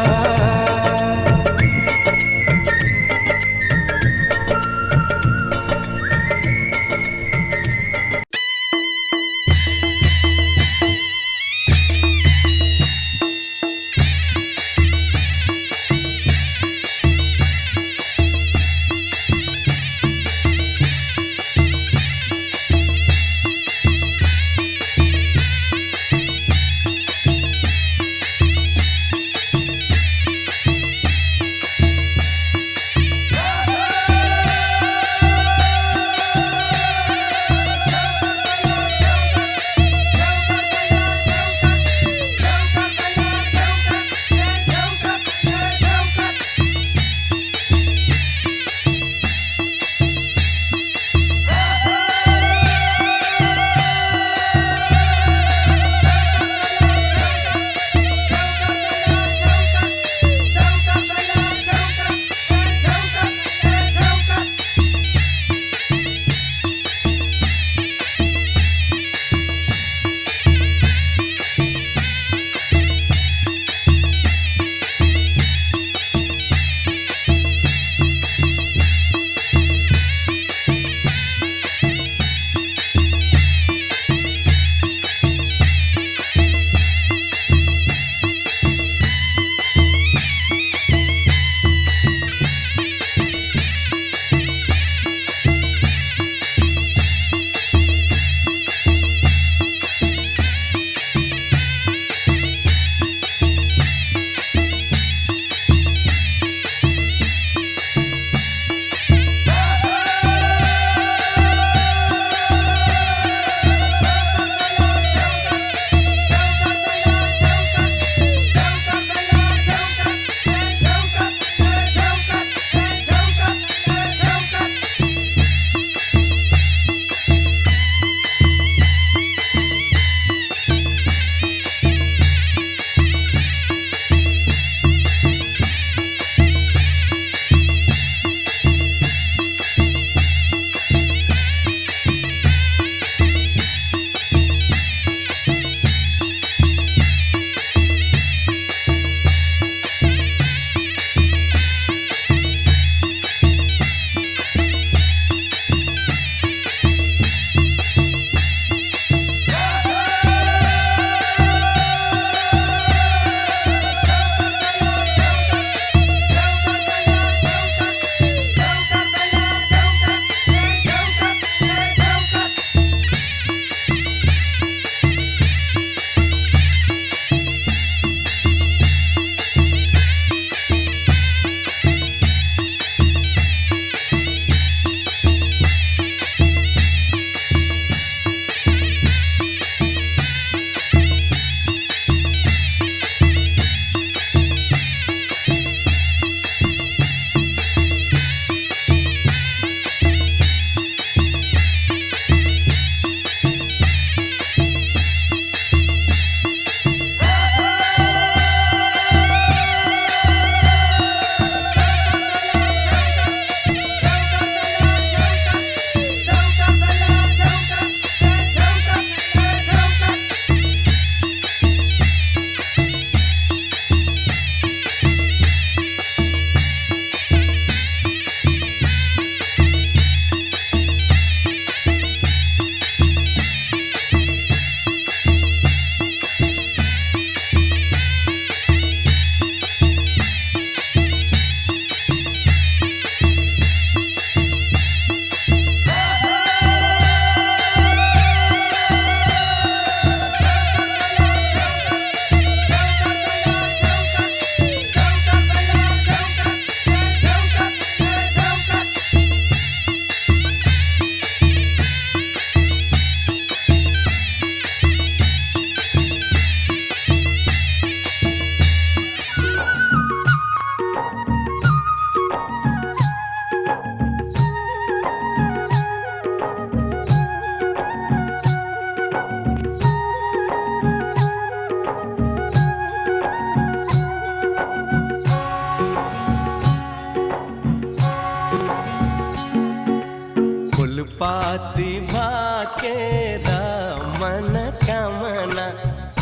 मन कामना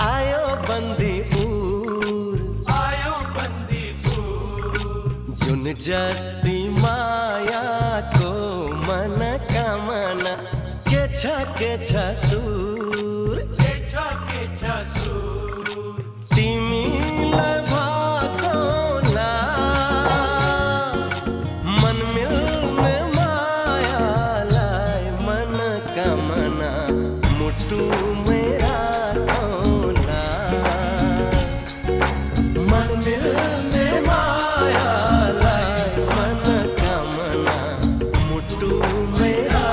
आयो बन्दीपुर जुन जस्ती मायाको मन कामना के छ सुर तिमीलाई भाकोला मन मिल्ने मायालाई मन कामना मुटु मेरा खोला मन मिल्ने मायालाई मन कामना मुटु मेरा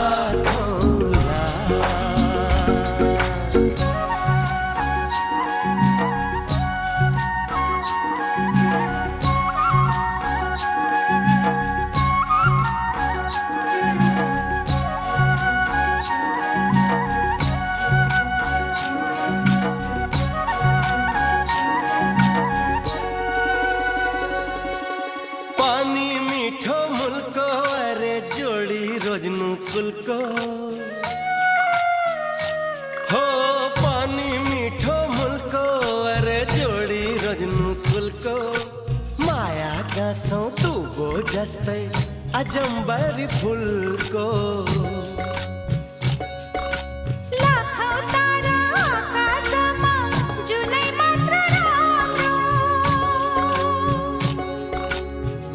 खोला पानी मीठो मुल्को अरे जोड़ी रोजनु कुलको हो पानी मीठो मुल्को अरे जोड़ी रोजनु कुलको माया गाँसौ तुगो जस्तै अजम्बरी फुलको लाखौं तारा आकाशमा जुनै मात्र राम्रो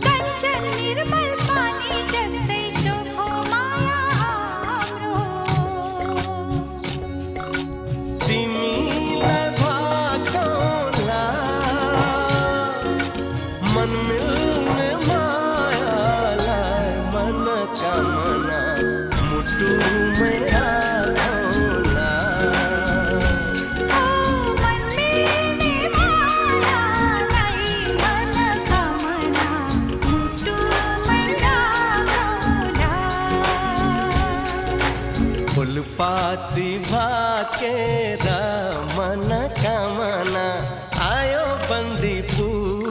कञ्चन निर्मल पानी जस्तै चोखो माया हाम्रो तिमीलाई भाकोला मन मिल्ने मायालाई मन कामना मुटु मेरा खोला ओ मन मिल्ने मायालाई मन कामना मुटु मेरा खोला फुलपाती भाकेर मन कामना आयो बन्दीपुर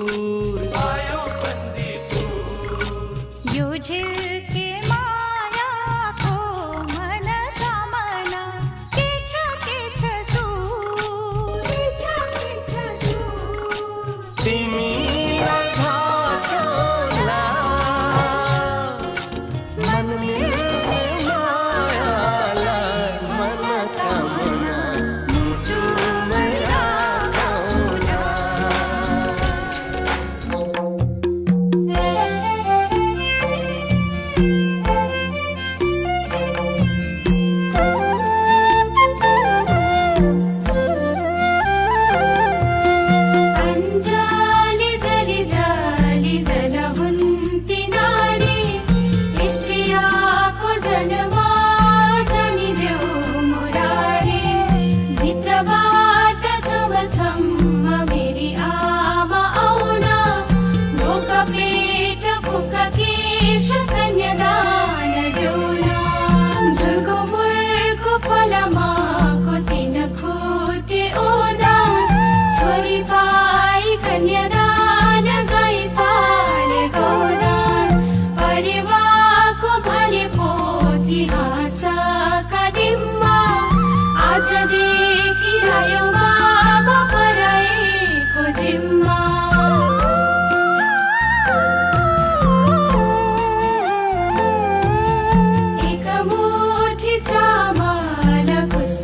यो झिल्के मायाको मन कामना के छ सुर तिमीलाई भाकोला मन मिल्ने मायालाई मन कामना मुटु मेरा खोला अञ्जाली जली जाली जलहुन्ती नारी स्त्रियाको जन्म जनिदेऊ मुरारी भित्रबाट छमछम्म मेरी आमा आउन ढोक पेट फुक केश कन्यादान देउन झुल्को मुर्को फलमाको तिन खुट्टे ओदा छोरी पाई कन्यादान गई पाले गौदान परिवारको भने पोथी हाँसका डिम्मा आजदेखि आयो बाबा पराएको जिम्मा एक मुठी चामल खुस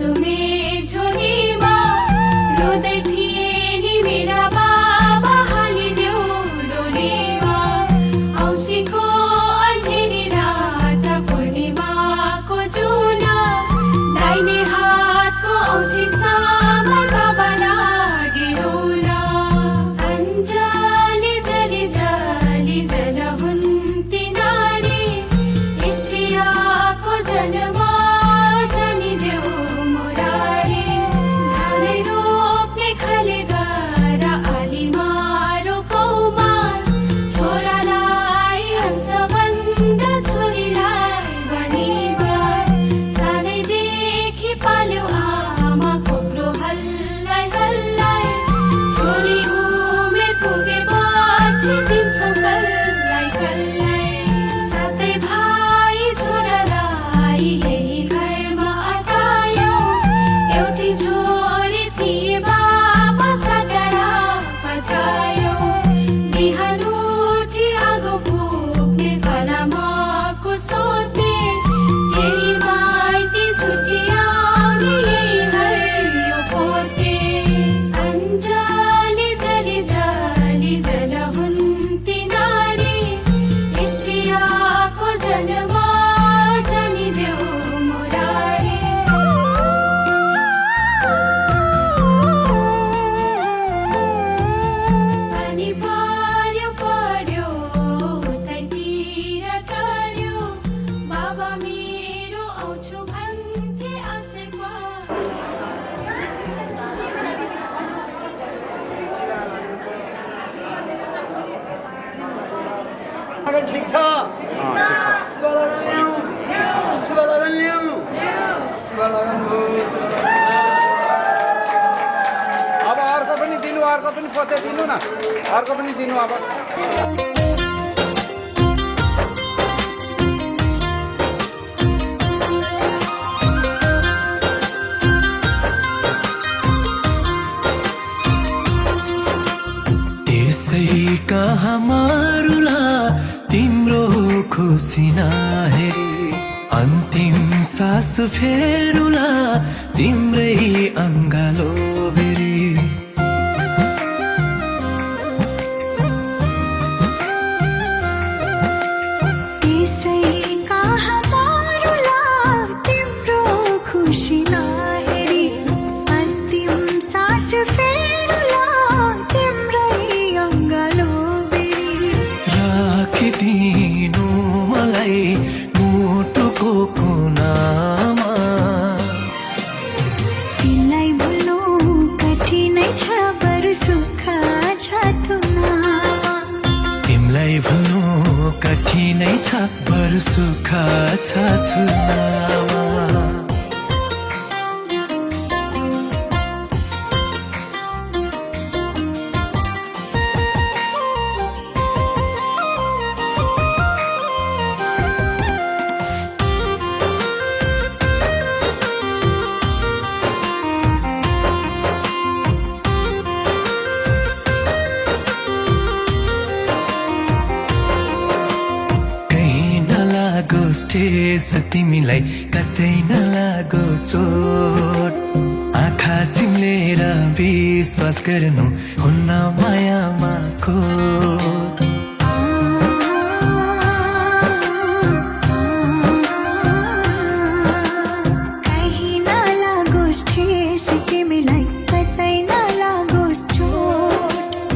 अब अर्को पनि दिनु, अर्को पनि पोते दिनु न, अर्को पनि दिनु अब। त्यसै कहाँ मारुला तिम्रो खुसी नहेरी, अन्तिम सास फेरुला तिम्रै अङ्गालो बेरी। त्यसै कहाँ मारुला तिम्रो खुसी नहेरी, अन्तिम सास फेरुला तिम्रै अङ्गालो बेरी। राखिदिनु मलाई मुटुको कुनामा, तिमीलाई भुल्नु कठिनै छ बरु सुख छ थुनामा। तिमीलाई भुल्नु कठिनै छ बरु सुख छ थुनामा। ठेस तिमीलाई कतै नलागो चोट, आँखा चिम्लेर विश्वास गर्नु हुन्न मायामा खोट। कहीँ नलागोस् ठेस तिमीलाई कतै नलागोस् चोट,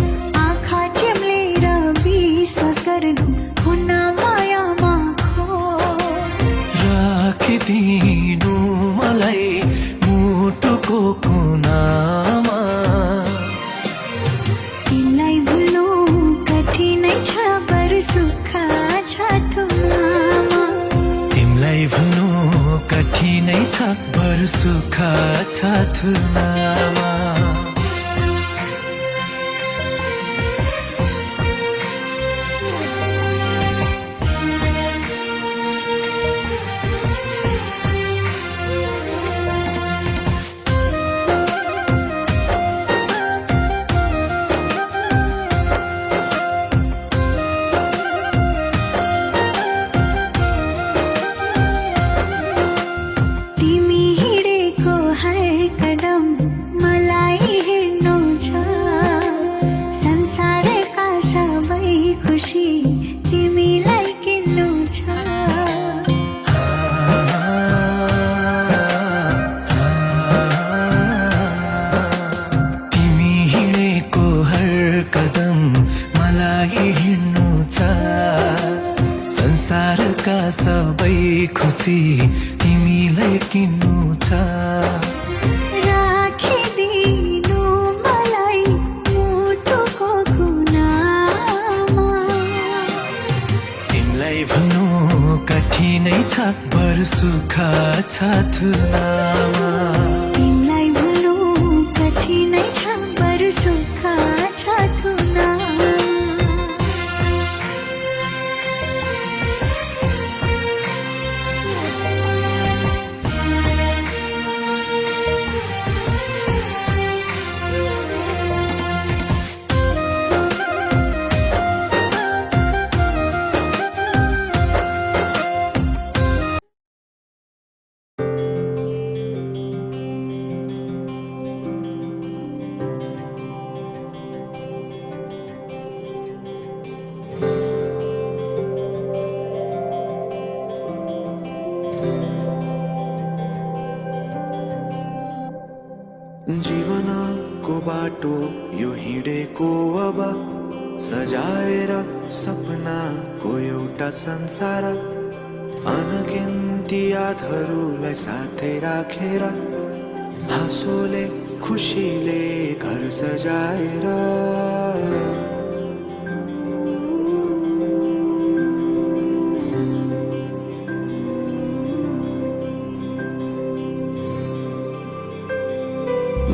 आँखा चिम्लेर विश्वास गर्नु हुन्न मायामा खोट। राखिदिनु मलाई मुटुको कुनामा, तिमीलाई भुल्नु कठिनै छ बरु सुख छ थुनामा। तिमीलाई भुल्नु कठिनै छ बरु सुख छ थुनामा। तिमी हिँडेको हर कदम मलाई हेर्नु छ, संसारका सबै खुसी तिमीलाई किन्नु छ। तिमी हिँडेको हर कदम मलाई हिँड्नु छ, संसारका सबै खुसी तिमीलाई किन्नु छ। राखिदिनु मलाई मुटुको कुनामा, तिमीलाई भुल्नु कठिनै छ बरु सुख छ थुनामा। तिमीलाई भुल्नु कठिनै छ बरु सुख छ थुनामा। जीवनको बाटो यो हिँडेको अब सजाएर सपनाको एउटा संसार, अनगिन्ती यादहरूलाई साथै राखेर हाँसोले खुसीले घर सजाएर।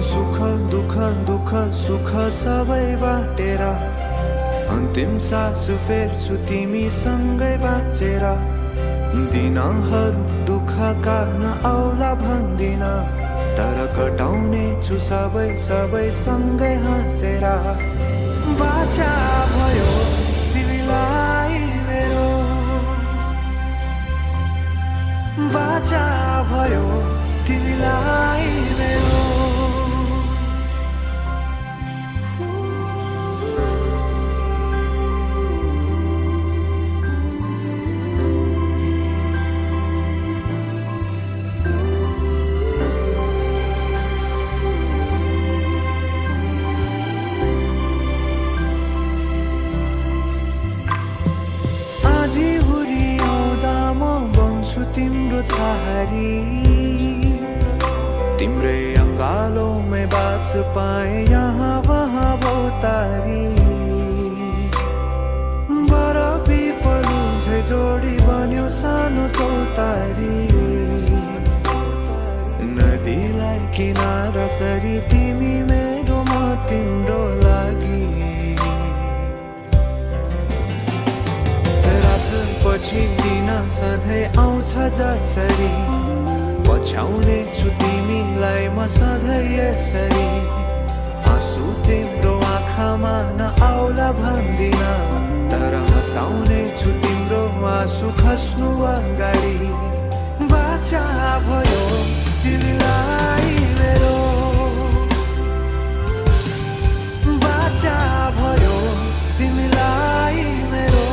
सुख दुख दुख सुख सबै बाटेर अन्तिम सास फेर्छु तिमीसँगै बाँचेर दिनहरू दुःखका नआउला भन्दिन तर कटाउने छु सबै सबै सँगै हाँसेर बाचा भयो तिमीलाई मेरो बाचा भयो तिमीलाई मेरो तिम्रो छहारी तिम्रै अङ्गालोमै बास पाए यहाँ वहाँ बहुतारी बर पिपलु झै जोडी बन्यो सानो चौतारी नदीलाई किनारा सरी तिमी मेरो म तिम्रो लागि पछि दिन सधैँ आउँछ जसरी पछ्याउने छु तिमीलाई म सधैँ यसरी आँसु तिम्रो आँखामा नआउला भन्दिन तर हँसाउने छु तिम्रो आँसु खस्नु अगाडि बाचा भयो तिमीलाई मेरो बाचा भयो तिमीलाई मेरो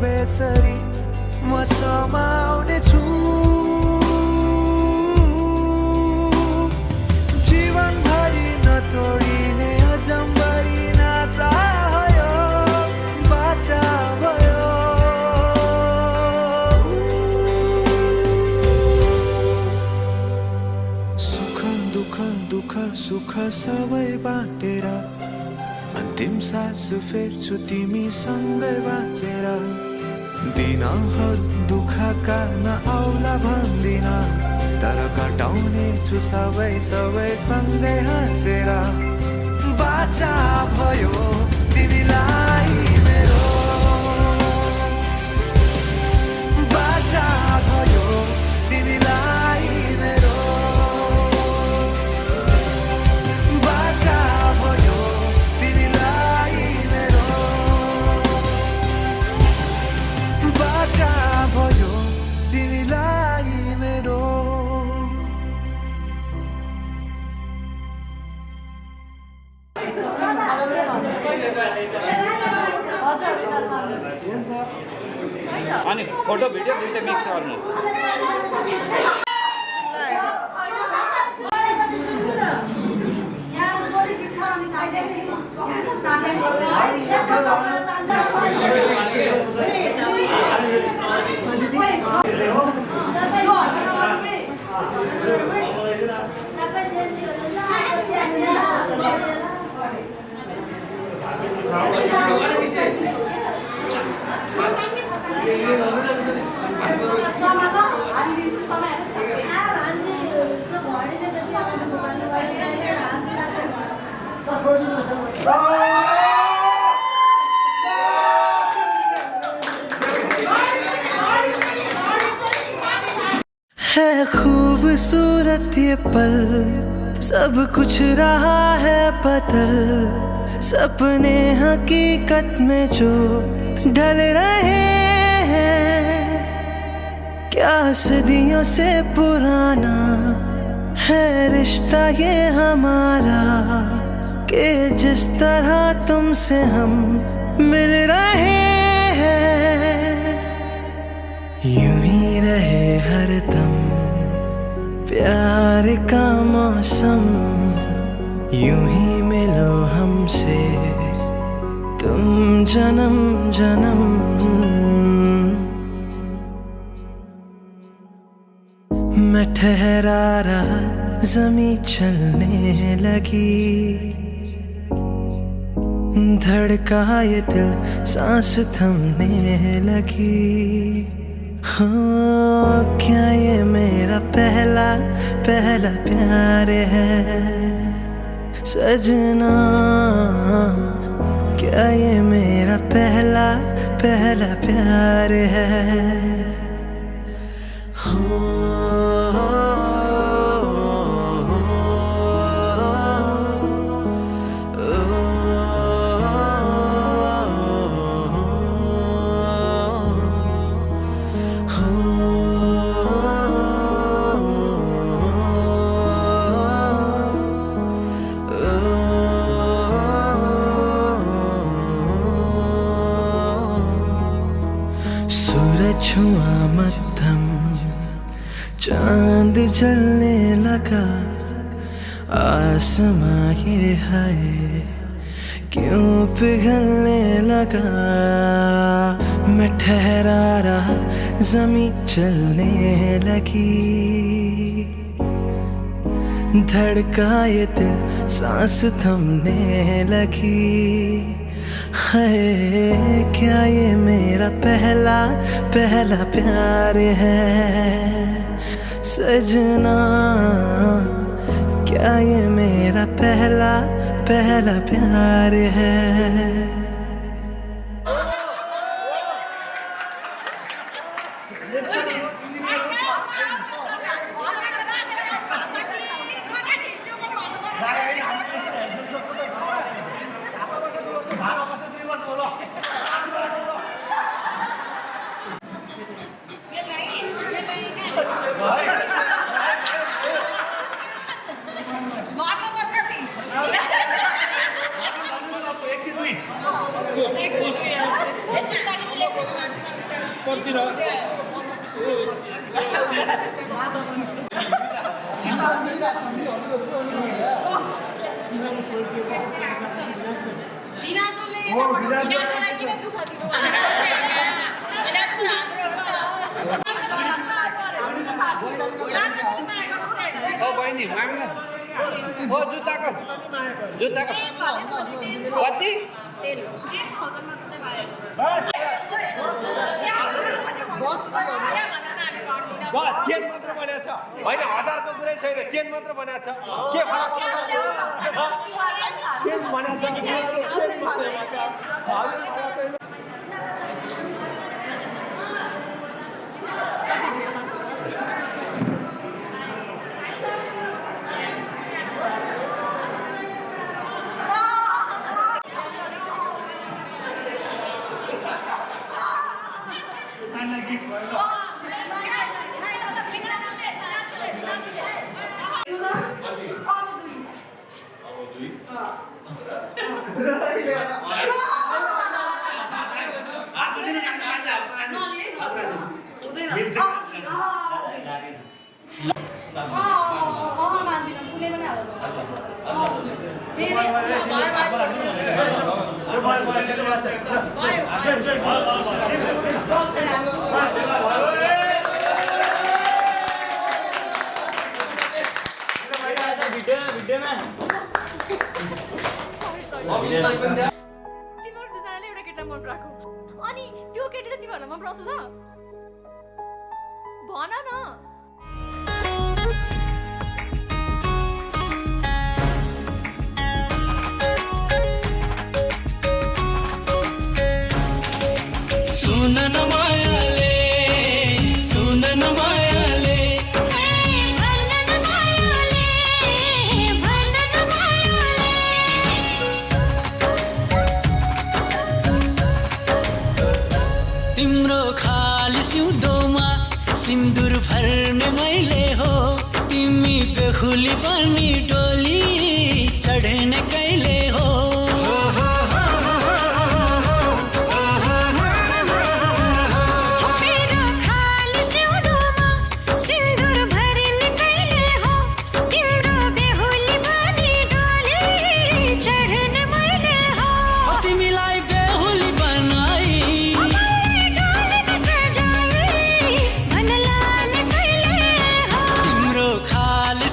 बेसरी म समाउने छु जीवनभरि नतोडिने अजम्बरी नाता भयो बाचा भयो सुख दुख दुख सुख सबै बाटेर अन्तिम सास फेर्छु तिमीसँगै बाँचेर दिनहरू दुःखका नआउला भन्दिन तर कटाउने छु सबै सबै सँगै हाँसेर बाचा भयो तिमीलाई मेरो बाचा भयो तिमीलाई मेरो बाचा भयो तिमीलाई मेरो बाचा भयो तिमीलाई मेरो अनि फोटो भिडियो दुईटा मिक्स गर्नु है खूबसूरत ये पल सब कुछ रहा है बदल सपने हकीकत में जो ढल रहे हैं क्या सदियों से पुराना है रिश्ता ये हमारा कि जिस तरह तुमसे हम मिल रहे हैं यूं ही रहे हरदम प्यार का मौसम यूं ही मिलो हमसे तुम जन्म जन्म। मैं ठहरा रहा जमी चलने लगी, धड़का ये दिल सांस थमने लगी। हाँ क्या ये मेरा पहला पहला प्यार है सजना, क्या ये मेरा पहला पहला प्यार है। सूरज हुआ मध्यम, चांद जलने लगा, आसमां ये है क्यों पिघलने लगा। मैं ठहरा रहा जमी चलने लगी, धड़का ये दिल सांस थमने लगी। है क्या ये मेरा पहला पहला प्यार है सजना, क्या ये मेरा पहला पहला प्यार है। बहिनी माग्न हो जुत्ताको जुत्ताको कति टेन मात्र बनाएको छ होइन, हजारको कुरै छैन, टेन मात्र बनाएको छ। के फरक टेन बनाएको छ। तिमीहरू दुईजनाले एउटा केटा मन पराएको, अनि त्यो केटी चाहिँ तिमीहरूलाई मन पराउँछ त भन न। सुन न मायाले, सुन न मायाले, भन न मायाले, भन न मायाले। तिम्रो खाली सिउँदोमा सिन्दुर भर्ने मैले हो, तिमी बेहुली बनी डोली चढ्ने कहिले हो। मेरो खाली सिउँदोमा सिन्दुर भर्ने कहिले हो,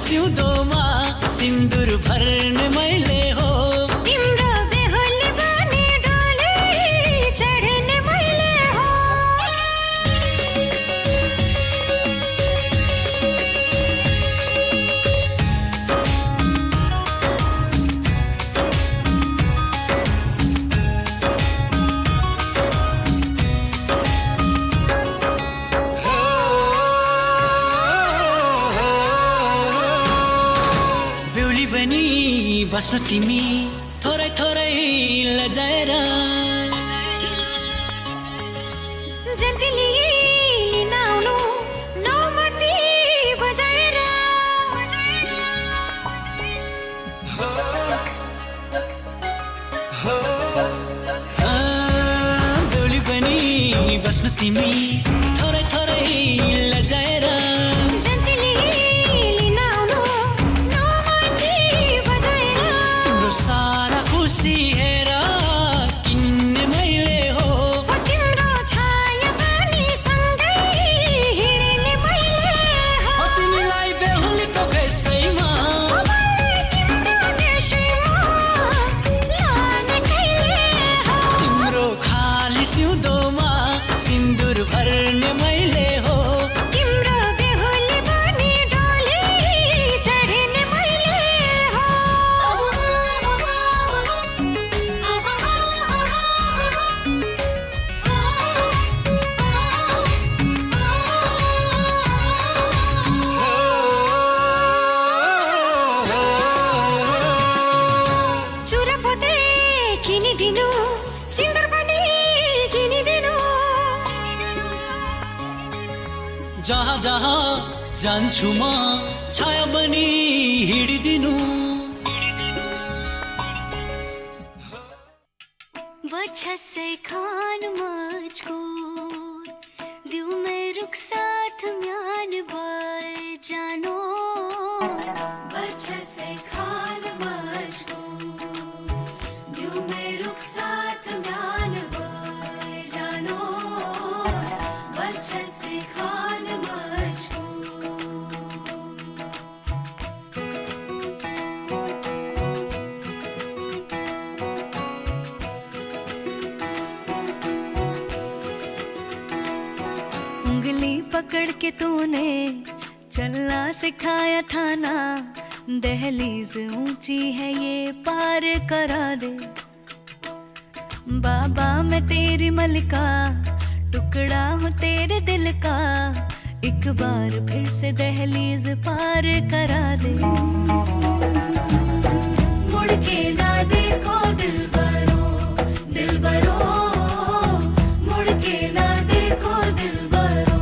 सिउँदोमा सिन्दुर भर्ने मैले हो तिम्रो बेहुली बनी डोली चढ्ने मैले हो बेहुली बनी बस्नु तिमी थोरै थोरै लजाएर जतिली लिन आउनु नौमती बजाएर बेहुली बनी बस्नु तिमी थोरै थोरै लजाएर जतिली लिन आउनु नौमती बजाएर तिम्रो सारा खुसी हेर किन्ने मैले हो तिम्रो छाया पनि सँगै हिँड्ने मैले हो तिमीलाई बेहुलीको भेषैमा तिम्रो देशैमा लाने कहिले हो तिम्रो खाली सिउँदोमा सिन्दुर भर्ने मैले हो तिम्रो बेहुली बनी डोली चढ्ने मैले चुरा पोते किनिदिनु सिन्दुर पनि किनिदिनु जहाँ जहाँ जान्छु म छाया बनी हिँडिदिनु बच्चा से खान मुझको दिल में रुक साथ म्यान बल जानो बच्चा से खान मुझको दिल में रुक साथ म्यान बल जानो बच्चा से खान मुझको उंगली पकड़ के तूने चलना सिखाया था ना दहलीज ऊंची है ये पार करा दे बाबा मैं तेरी मलिका टुकड़ा हूँ तेरे दिल का एक बार फिर से दहलीज पार करा दे मुड़ के ना देखो दिलबरो दिलबरो मुड़ के ना देखो दिलबरो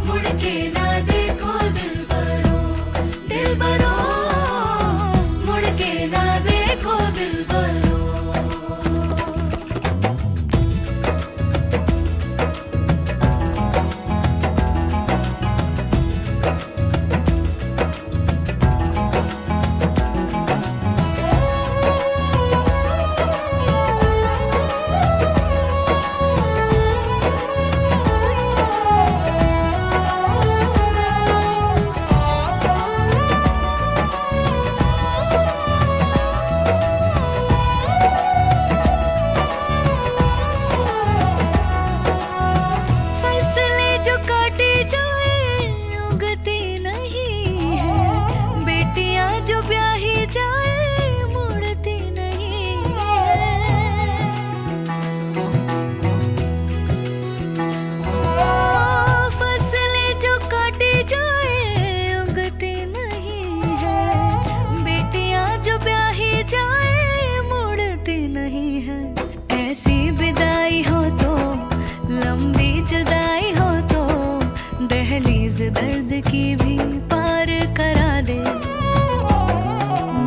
मुड़ के ना देखो दिलबरो दिलबरो मुड़ के ना देखो दिलबरो दर्द की भी पार करा दे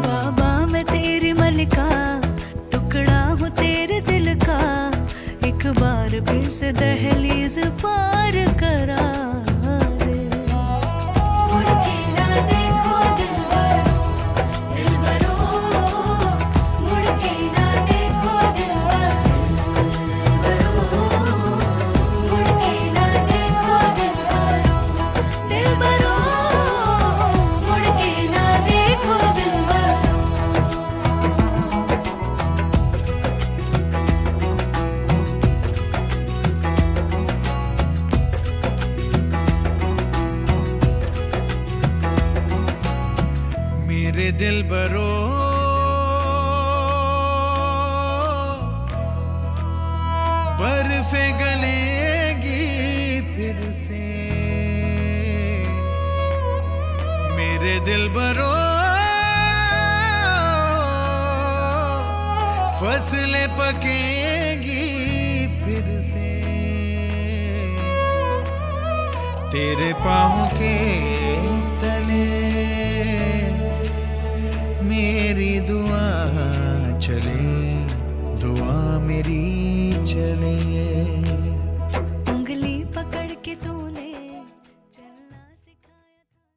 बाबा मैं तेरी मलिका टुकड़ा हूँ तेरे दिल का एक बार फिर से दहलीज पार करा दे मुड़ के ना देखो दिलबरो दिलबरो मुड़ के ना देखो दिलबरो मुड़ के ना देखो दिलबरो दिलबरो दिलबरो बर्फे गलेगी फिर से मेरे दिलबरो फसलें पकेगी फिर से तेरे पाँव के तले मेरी दुआ चले दुआ मेरी चले